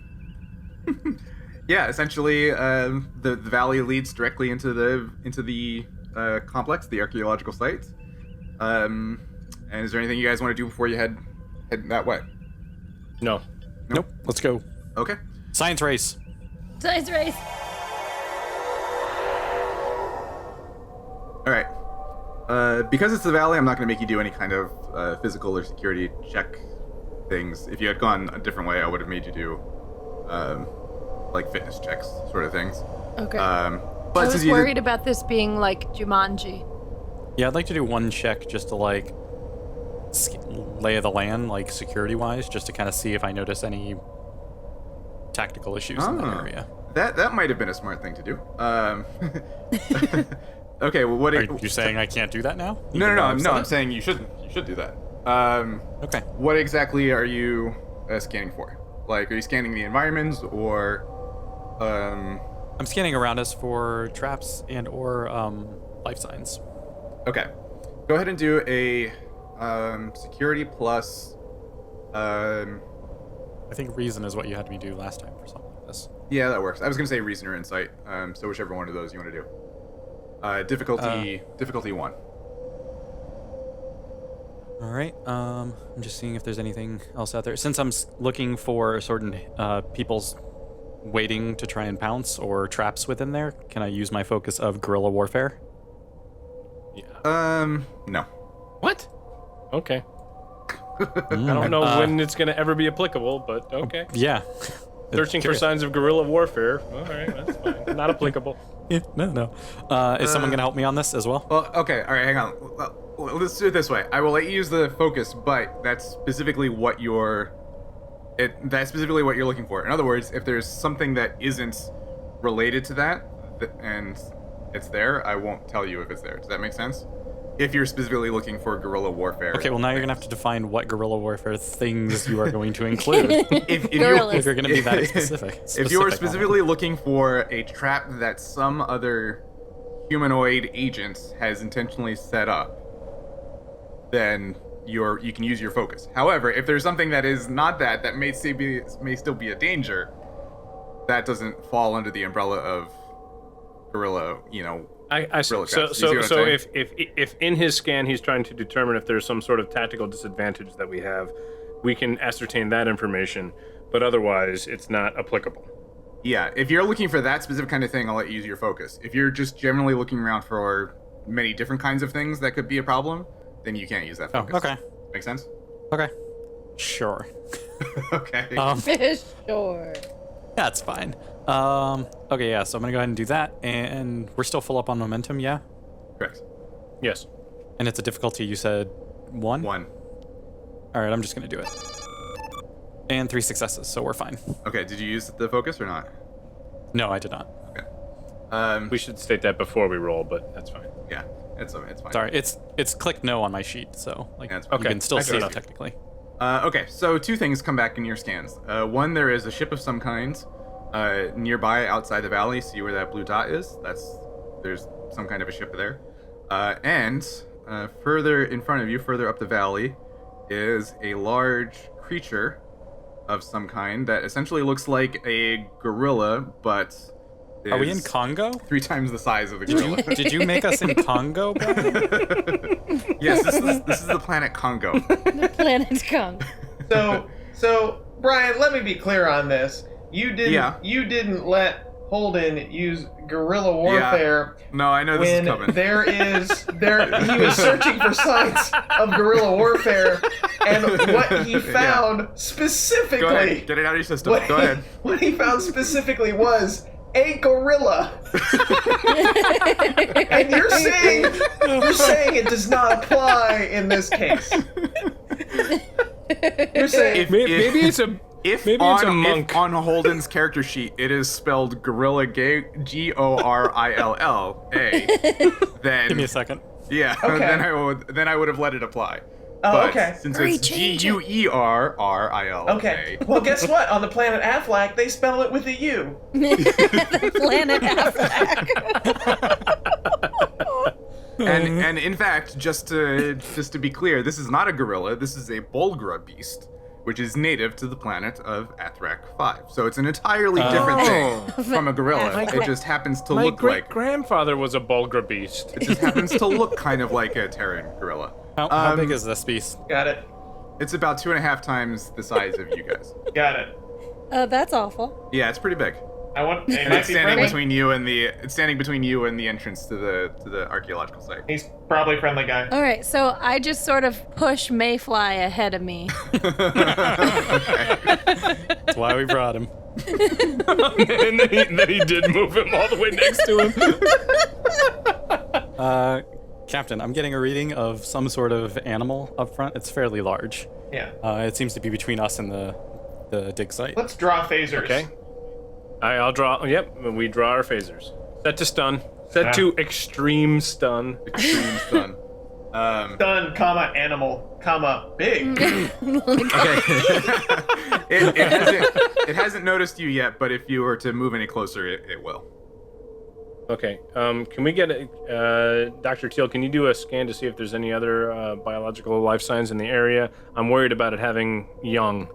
E: yeah, essentially, the valley leads directly into the complex, the archaeological site. And is there anything you guys want to do before you head that way?
B: No.
F: Nope. Let's go.
E: Okay.
F: Science race.
G: Science race.
E: All right. Because it's the valley, I'm not going to make you do any kind of physical or security check things. If you had gone a different way, I would have made you do like fitness checks, sort of things.
G: Okay.
E: But
G: I
E: since
G: was
E: you
G: worried about this being like Jumanji.
F: Yeah, I'd like to do one check just to like lay of the land, like security-wise, just to kind of see if I notice any tactical issues in that area.
E: That might have been a smart thing to do. Okay, well, what
F: Are you saying I can't do that now?
E: No,
F: Even though
E: I'm
F: I've said it?
E: saying you should do that.
F: Okay.
E: What exactly are you scanning for? Like, are you scanning the environments or
F: I'm scanning around us for traps and or life signs.
E: Okay. Go ahead and do a security plus
F: I think reason is what you had me do last time for something.
E: Yeah, that works. I was gonna say reason or insight. So whichever one of those you want to do. Difficulty 1.
F: All right. I'm just seeing if there's anything else out there. Since I'm looking for certain people's waiting to try and pounce or traps within there, can I use my focus of guerrilla warfare?
E: No.
B: What? Okay. I don't know when it's going to ever be applicable, but okay.
F: Yeah.
B: Searching for signs of guerrilla warfare. All right, that's fine. Not applicable.
F: Yeah, no. Is someone going to help me on this as well?
E: Well, okay. All right, hang on. Well, let's do it this way. I will let you use the focus, but that's specifically what you're looking for. In other words, if there's something that isn't related to that, and it's there, I won't tell you if it's there. Does that make sense? If you're specifically looking for guerrilla warfare.
F: Okay, well now you're gonna have to define what guerrilla warfare things you are going to include. if you're gonna be that specific.
E: If you are specifically looking for a trap that some other humanoid agent has intentionally set up, then you can use your focus. However, if there's something that is not that may still be a danger, that doesn't fall under the umbrella of guerrilla,
B: I see. So if in his scan he's trying to determine if there's some sort of tactical disadvantage that we have, we can ascertain that information, but otherwise it's not applicable.
E: Yeah, if you're looking for that specific kind of thing, I'll let you use your focus. If you're just generally looking around for many different kinds of things that could be a problem, then you can't use that focus.
F: Okay.
E: Make sense?
F: Okay. Sure.
E: Okay.
G: Sure.
F: That's fine. Okay, yeah, so I'm gonna go ahead and do that, and we're still full up on momentum, yeah?
E: Correct.
B: Yes.
F: And it's a difficulty, you said 1?
E: 1.
F: Alright, I'm just gonna do it. And 3 successes, so we're fine.
E: Okay, did you use the focus or not?
F: No, I did not.
E: Okay.
B: We should state that before we roll, but that's fine.
E: Yeah, it's fine.
F: Sorry, it's clicked no on my sheet, so
E: Yeah,
F: you can still see it
B: okay.
F: technically.
E: Okay, so 2 things come back in your scans. One, there is a ship of some kind nearby outside the valley. See where that blue dot is? There's some kind of a ship there. And further in front of you, further up the valley, is a large creature of some kind that essentially looks like a gorilla, but
F: Are we in Congo?
E: 3 times the size of the gorilla.
F: Did you make us in Congo, Brian?
E: Yes, this is the planet Congo.
G: The planet Congo.
H: So Brian, let me be clear on this. You didn't let Holden use guerrilla warfare.
E: Yeah. No, I know this is coming.
H: He was searching for signs of guerrilla warfare, and what he found specifically.
E: Go ahead, get it out of your system. Go ahead.
H: What he found specifically was a gorilla. And you're saying it does not apply in this case. You're saying
B: Maybe it's a monk.
E: If on Holden's character sheet it is spelled gorilla Gorilla, then
F: Give me a second.
E: Yeah,
H: Okay.
E: then I would have let it apply.
H: Oh,
E: But
H: okay.
E: since it's Guerril.
H: Okay. Well, guess what? On the planet Affleck, they spell it with a U.
G: The planet Affleck.
E: And in fact, just to be clear, this is not a gorilla. This is a Bulgra beast, which is native to the planet of Athrak 5. So it's an entirely different thing from a gorilla. It just happens to
B: My
E: look like.
B: great-grandfather was a Bulgra beast.
E: It just happens to look kind of like a Terran gorilla.
F: How big is this beast?
H: Got it.
E: It's about 2.5 times the size of you guys.
H: Got it.
G: That's awful.
E: Yeah, it's pretty big.
H: It
E: And
H: might
E: it's
H: be
E: standing
H: friendly.
E: between you and the entrance to the archaeological site.
H: He's probably a friendly guy.
G: All right, so I just sort of push Mayfly ahead of me.
F: That's why we brought him.
B: And then he did move him all the way next to him.
F: Captain, I'm getting a reading of some sort of animal up front. It's fairly large.
H: Yeah.
F: It seems to be between us and the dig site.
H: Let's draw phasers.
B: Okay. I'll draw. Yep, we draw our phasers. Set to stun. Set to extreme stun.
E: Extreme stun.
H: Stun, comma, animal, comma, big.
E: Okay. it hasn't noticed you yet, but if you were to move any closer, it will.
B: Okay. Can we get Dr. Teal? Can you do a scan to see if there's any other biological life signs in the area? I'm worried about it having young.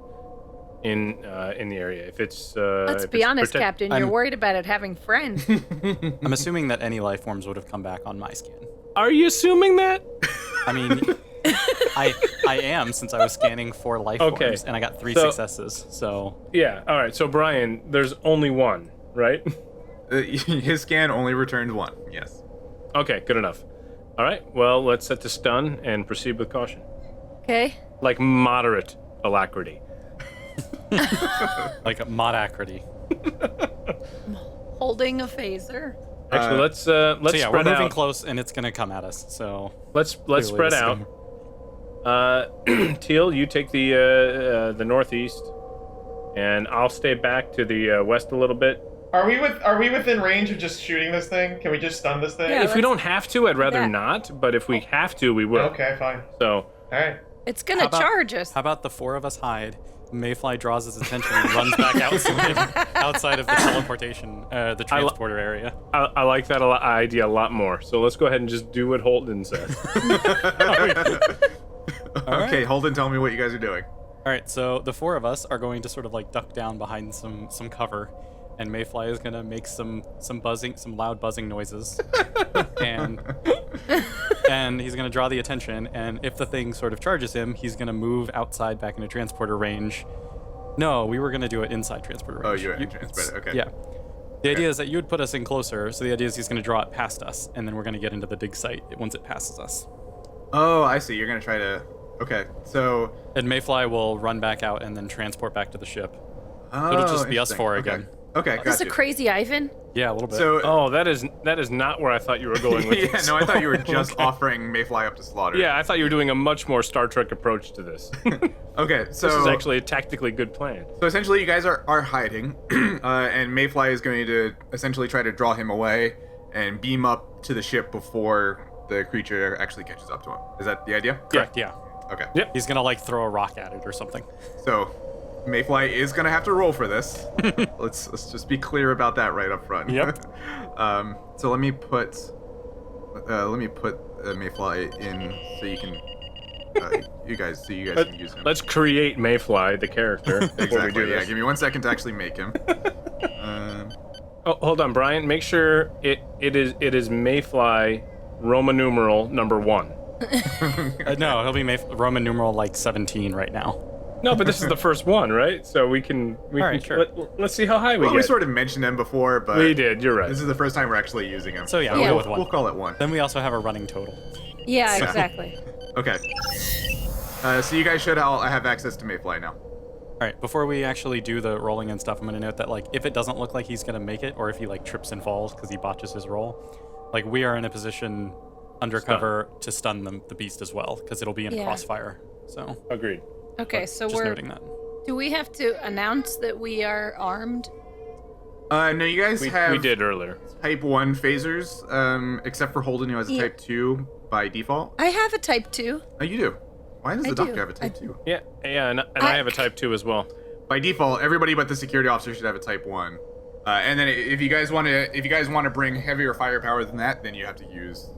B: in the area. If it's
G: Let's
B: if
G: be
B: it's
G: honest, Captain. You're
F: I'm-
G: worried about it having friends.
F: I'm assuming that any life forms would have come back on my scan.
B: Are you assuming that?
F: I mean, I am, since I was scanning for life
B: Okay.
F: forms and I got 3
B: So-
F: successes. So
B: Yeah. All right. So Brian, there's only one, right?
E: His scan only returned 1. Yes.
B: Okay. Good enough. All right. Well, let's set to stun and proceed with caution,
G: Okay.
B: like moderate alacrity.
F: like modacrity.
G: Holding a phaser.
B: Actually, let's
F: So yeah, we're
B: spread
F: moving
B: out.
F: close and it's gonna come at us. So
B: Let's
F: clearly
B: spread
F: it's
B: out. Teal, you take the northeast, and I'll stay back to the west a little bit.
H: Are we within range of just shooting this thing? Can we just stun this thing?
G: Yeah,
B: If we
G: let's
B: don't have to, I'd rather
G: that.
B: not. But if we have to, we will.
H: Okay, fine.
B: So
H: All right.
G: It's gonna
F: How about-
G: charge us.
F: How about the 4 of us hide? Mayfly draws his attention and runs back outside of the teleportation, the transporter area.
B: I like that idea a lot more. So let's go ahead and just do what Holden says.
E: Okay, Holden, tell me what you guys are doing.
F: All right, so the 4 of us are going to sort of like duck down behind some cover, and Mayfly is gonna make some loud buzzing noises, and he's gonna draw the attention. And if the thing sort of charges him, he's gonna move outside back into transporter range. No, we were gonna do it inside transporter range.
E: Oh, you're in transporter, okay.
F: Yeah. The idea is that you would put us in closer, so the idea is he's gonna draw it past us, and then we're gonna get into the dig site once it passes us.
E: Oh, I see. You're gonna try to. Okay, so.
F: And Mayfly will run back out and then transport back to the ship.
E: Oh,
F: It'll just be us
E: interesting.
F: 4
E: Okay.
F: again.
E: Okay,
G: Is this
E: gotcha.
G: a crazy Ivan?
F: Yeah, a little bit.
E: So.
B: Oh, that is not where I thought you were going with
E: Yeah,
B: this.
E: no, I thought you were just offering Mayfly up to slaughter.
B: Yeah, I thought you were doing a much more Star Trek approach to this.
E: Okay, so.
B: This is actually a tactically good plan.
E: So essentially, you guys are hiding, and Mayfly is going to essentially try to draw him away and beam up to the ship before the creature actually catches up to him. Is that the idea?
F: Correct, yeah.
E: Okay.
B: Yep.
F: He's gonna like throw a rock at it or something.
E: So, Mayfly is gonna have to roll for this. let's just be clear about that right up front.
F: Yep.
E: So let me put Mayfly in so you can you guys can use him.
B: Let's create Mayfly, the character, before we
E: Exactly.
B: do
E: Yeah.
B: this.
E: Give me 1 second to actually make him.
B: Oh, hold on, Brian. Make sure it is Mayfly, Roman numeral number 1.
F: No, he'll be Roman numeral like 17 right now.
B: No, but this is the first one, right? So we can
F: right, sure.
B: let's see how high we
E: Well,
B: get.
E: we sort of mentioned him before, but
B: We did. You're right.
E: this is the first time we're actually using him.
F: So yeah,
G: Yeah.
F: we'll go with 1.
E: We'll call it 1.
F: Then we also have a running total.
G: Yeah,
E: Yeah.
G: exactly.
E: Okay. So you guys should all have access to Mayfly now.
F: All right, before we actually do the rolling and stuff, I'm gonna note that like if it doesn't look like he's gonna make it, or if he like trips and falls because he botches his roll, like we are in a position undercover to stun the beast as well, because it'll be in a
G: Yeah.
F: crossfire. So
B: Agreed.
G: Okay, so
F: just
G: we're.
F: noting that.
G: Do we have to announce that we are armed?
E: No, you guys
B: We
E: have
B: did earlier.
E: Type 1 phasers, except for Holden, who has a
G: Yeah.
E: Type 2 by default.
G: I have a Type 2.
E: Oh, you do? Why does
G: I
E: the doctor
G: do.
E: have a Type 2?
B: Yeah, and I have a Type 2 as well.
E: By default, everybody but the security officer should have a Type 1. And then if you guys want to bring heavier firepower than that, then you have to use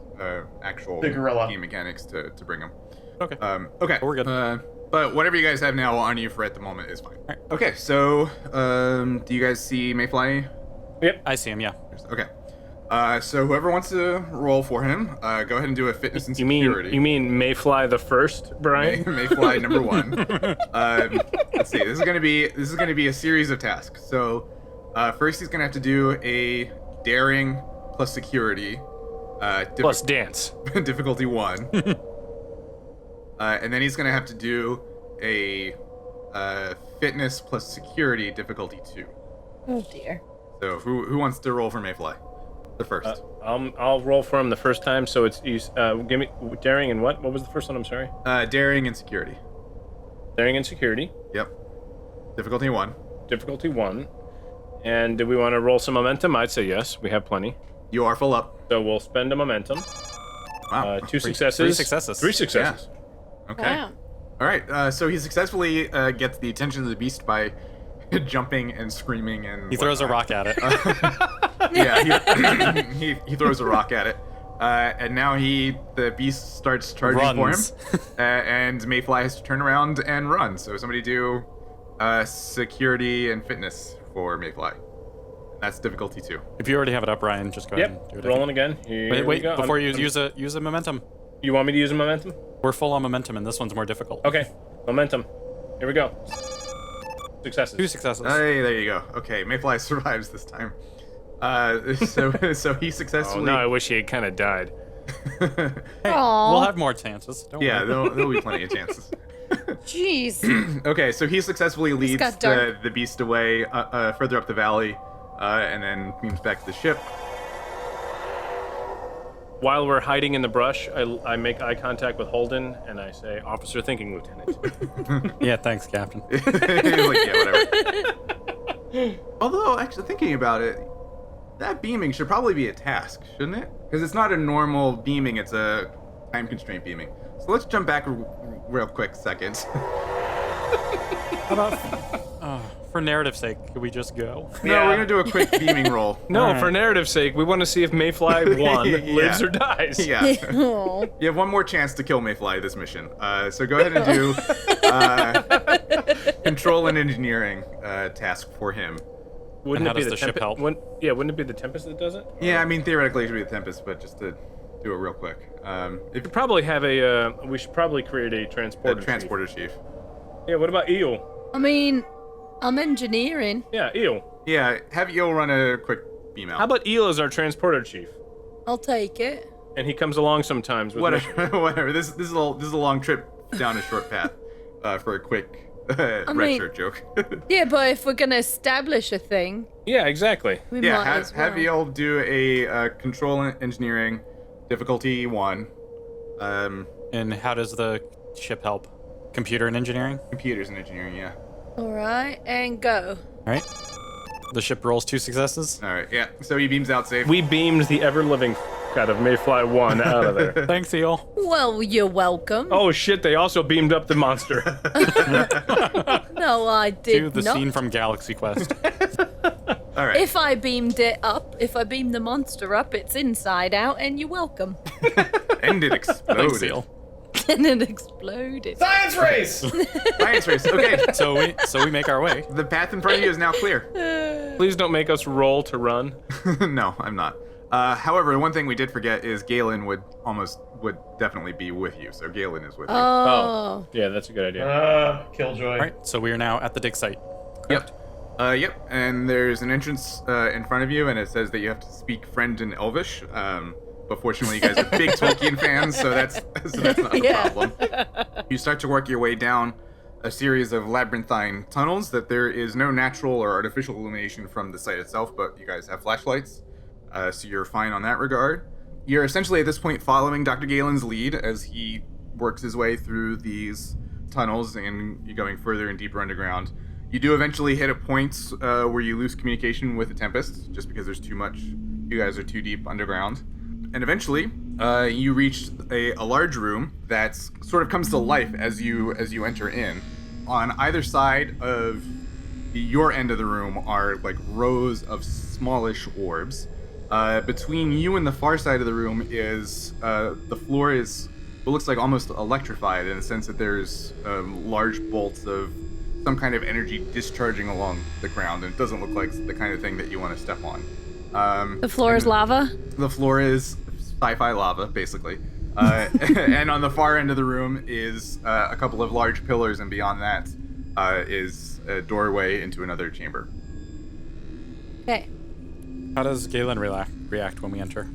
E: actual
H: The gorilla.
E: game mechanics to bring them.
F: Okay.
E: Okay.
F: We're good.
E: But whatever you guys have now on you for at the moment is fine.
F: Right.
E: Okay, so do you guys see Mayfly?
F: I see him. Yeah.
E: Okay. So whoever wants to roll for him, go ahead and do a fitness and
B: You
E: security.
B: mean Mayfly the first, Brian?
E: Mayfly number 1. Let's see. This is gonna be a series of tasks. So first he's gonna have to do a daring plus security,
B: Plus dance.
E: difficulty 1. And then he's gonna have to do a fitness plus security difficulty 2.
G: Oh dear.
E: So who wants to roll for Mayfly? The first.
B: I'll roll for him the first time. So it's give me daring and what? What was the first one? I'm sorry.
E: Daring and security.
B: Daring and security.
E: Yep. Difficulty 1.
B: Difficulty 1. And do we want to roll some momentum? I'd say yes. We have plenty.
E: You are full up.
B: So we'll spend a momentum.
E: Wow.
B: 2 successes.
F: 3 successes.
B: 3 successes.
E: Okay.
G: Wow.
E: All right. So he successfully gets the attention of the beast by jumping and screaming and.
F: He throws a
E: whatnot.
F: rock at it.
E: Yeah. He throws a rock at it. And now the beast starts charging
F: Runs.
E: for him. And Mayfly has to turn around and run. So somebody do Security and fitness for Mayfly. That's difficulty 2.
F: If you already have it up, Ryan, just go ahead and do it.
B: Rolling again.
F: Wait, before you use a momentum.
B: You want me to use a momentum?
F: We're full on momentum, and this one's more difficult.
B: Okay, momentum. Here we go. Successes.
F: 2 successes.
E: Hey, there you go. Okay, Mayfly survives this time. So he successfully.
B: Oh, no, I wish he had kind of died.
F: Hey, we'll have more chances. Don't
E: Yeah,
F: worry.
E: there'll be plenty of chances.
G: Jeez.
E: Okay, so he successfully leads
G: got dark.
E: the beast away further up the valley, and then beams back to the ship.
B: While we're hiding in the brush, I make eye contact with Holden, and I say, "Officer thinking, Lieutenant."
F: Yeah, thanks, Captain.
E: He's like, yeah, whatever. Although, actually, thinking about it, that beaming should probably be a task, shouldn't it? Because it's not a normal beaming; it's a time constraint beaming. So let's jump back real quick second.
F: How about, for narrative's sake, could we just go?
E: No, we're gonna do a quick beaming roll.
B: No,
F: Alright.
B: for narrative's sake, we want to see if Mayfly 1
E: Yeah.
B: lives or dies.
E: Yeah.
G: Aw.
E: You have one more chance to kill Mayfly this mission. So go ahead and do control and engineering task for him.
B: Wouldn't
F: And
B: it
F: how
B: be
F: does the ship help?
B: Wouldn't it be the Tempest that does it?
E: Yeah, I mean theoretically it should be the Tempest, but just to do it real quick. If
B: We probably have a. We should probably create a
E: the
B: transporter.
E: transporter chief.
B: Yeah. What about Eel?
G: I mean, I'm engineering.
B: Yeah, Eel.
E: Yeah, have Eel run a quick beam out.
B: How about Eel as our transporter chief?
G: I'll take it.
B: And he comes along sometimes with missions.
E: Whatever. This is a long trip down a short path for a quick red
G: mean-
E: shirt joke.
G: Yeah, but if we're gonna establish a thing,
B: Yeah, exactly.
G: we
E: Yeah,
G: might as
E: have
G: well.
E: Eel do a control and engineering difficulty 1.
F: And how does the ship help? Computer and engineering?
E: Computers and engineering, yeah.
G: All right, and go.
F: All right. The ship rolls 2 successes.
E: All right, yeah. So he beams out safe.
B: We beamed the ever-living out of Mayfly 1 out of there.
F: Thanks, Eel.
G: Well, you're welcome.
B: Oh shit! They also beamed up the monster.
G: No, I
F: To
G: did
F: the
G: not.
F: scene from Galaxy Quest.
E: All right.
G: If I beamed it up, if I beamed the monster up, it's inside out, and you're welcome.
E: And it
F: Thanks,
E: exploded.
F: Eel.
G: And it exploded.
H: Science race!
E: Science race. Okay.
F: So we make our way.
E: The path in front of you is now clear.
B: Please don't make us roll to run.
E: No, I'm not. However, one thing we did forget is Galen would definitely be with you. So Galen is with you.
G: Oh.
B: Yeah, that's a good idea.
H: Killjoy.
F: All right, so we are now at the dig site.
E: Yep. Yep. And there's an entrance in front of you, and it says that you have to speak Friend in Elvish. But fortunately, you guys are big Tolkien fans, so that's not a
G: Yeah.
E: problem. You start to work your way down a series of labyrinthine tunnels that there is no natural or artificial illumination from the site itself, but you guys have flashlights, so you're fine on that regard. You're essentially at this point following Dr. Galen's lead as he works his way through these tunnels, and you're going further and deeper underground. You do eventually hit a point where you lose communication with the Tempest, just because there's too much. You guys are too deep underground. And eventually, you reach a large room that sort of comes to life as you enter in. On either side of your end of the room are like rows of smallish orbs. Between you and the far side of the room is the floor is what looks like almost electrified in the sense that there's large bolts of some kind of energy discharging along the ground, and it doesn't look like the kind of thing that you want to step on.
G: The floor is lava?
E: The floor is sci-fi lava, basically. And on the far end of the room is a couple of large pillars, and beyond that is a doorway into another chamber.
G: Okay.
F: How does Galen react when we enter?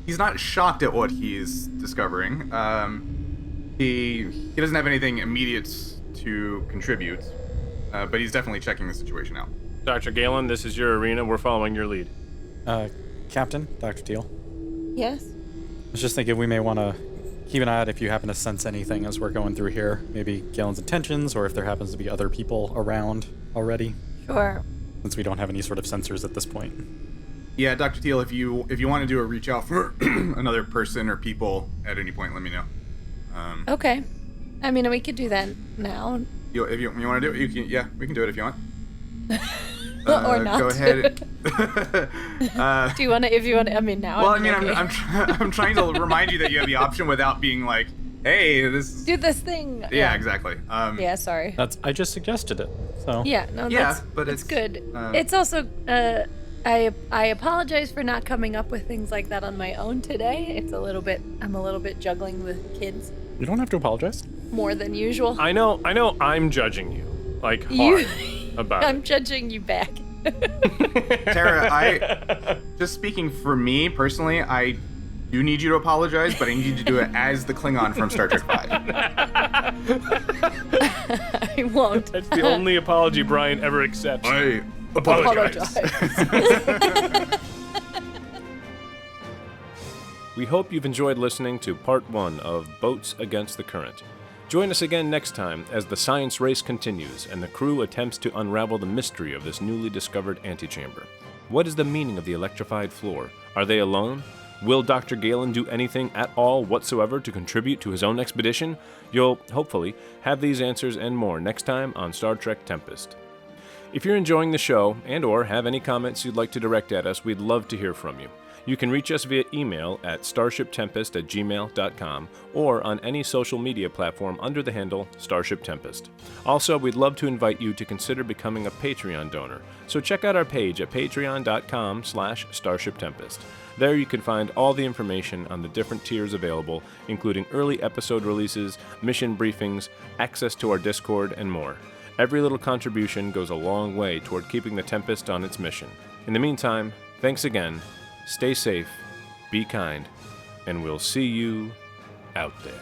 E: He's not shocked at what he's discovering. He doesn't have anything immediate to contribute, but he's definitely checking the situation out.
B: Dr. Galen, this is your arena. We're following your lead.
F: Captain, Dr. Teal.
G: Yes?
F: I was just thinking we may want to keep an eye out if you happen to sense anything as we're going through here. Maybe Galen's intentions, or if there happens to be other people around already,
G: Sure.
F: since we don't have any sort of sensors at this point.
E: Yeah, Dr. Teal, if you want to do a reach out for another person or people at any point, let me know.
G: Okay. I mean, we could do that now.
E: If you want to do it, you can. Yeah, we can do it if you want.
G: Or not.
E: Go ahead.
G: Do you want to, if you want to, I mean, now.
E: Well, I
G: I'm
E: mean,
G: okay.
E: I'm trying to remind you that you have the option without being like, hey, this is...
G: Do this thing.
E: Yeah, exactly.
G: Yeah, sorry.
F: I just suggested it. So
G: Yeah, no,
E: Yeah,
G: that's,
E: but
G: it's
E: it's,
G: good.
E: uh,
G: It's also, I apologize for not coming up with things like that on my own today. I'm a little bit juggling with kids
F: you don't have to apologize.
G: more than usual.
B: I know I'm judging you, like, hard
G: You-
B: about
G: I'm
B: it.
G: judging you back.
E: Tara, just speaking for me personally, I do need you to apologize, but I need you to do it as the Klingon from Star Trek 5.
G: I won't.
B: That's the only apology Brian ever accepts.
E: I
G: Apologize.
B: We hope you've enjoyed listening to part 1 of Boats Against the Current. Join us again next time as the science race continues and the crew attempts to unravel the mystery of this newly discovered antechamber. What is the meaning of the electrified floor? Are they alone? Will Dr. Galen do anything at all whatsoever to contribute to his own expedition? You'll, hopefully, have these answers and more next time on Star Trek Tempest. If you're enjoying the show and or have any comments you'd like to direct at us, we'd love to hear from you. You can reach us via email at starshiptempest@gmail.com or on any social media platform under the handle Starship Tempest. Also, we'd love to invite you to consider becoming a Patreon donor, so check out our page at patreon.com/starshiptempest. There you can find all the information on the different tiers available, including early episode releases, mission briefings, access to our Discord, and more. Every little contribution goes a long way toward keeping the Tempest on its mission. In the meantime, thanks again. Stay safe, be kind, and we'll see you out there.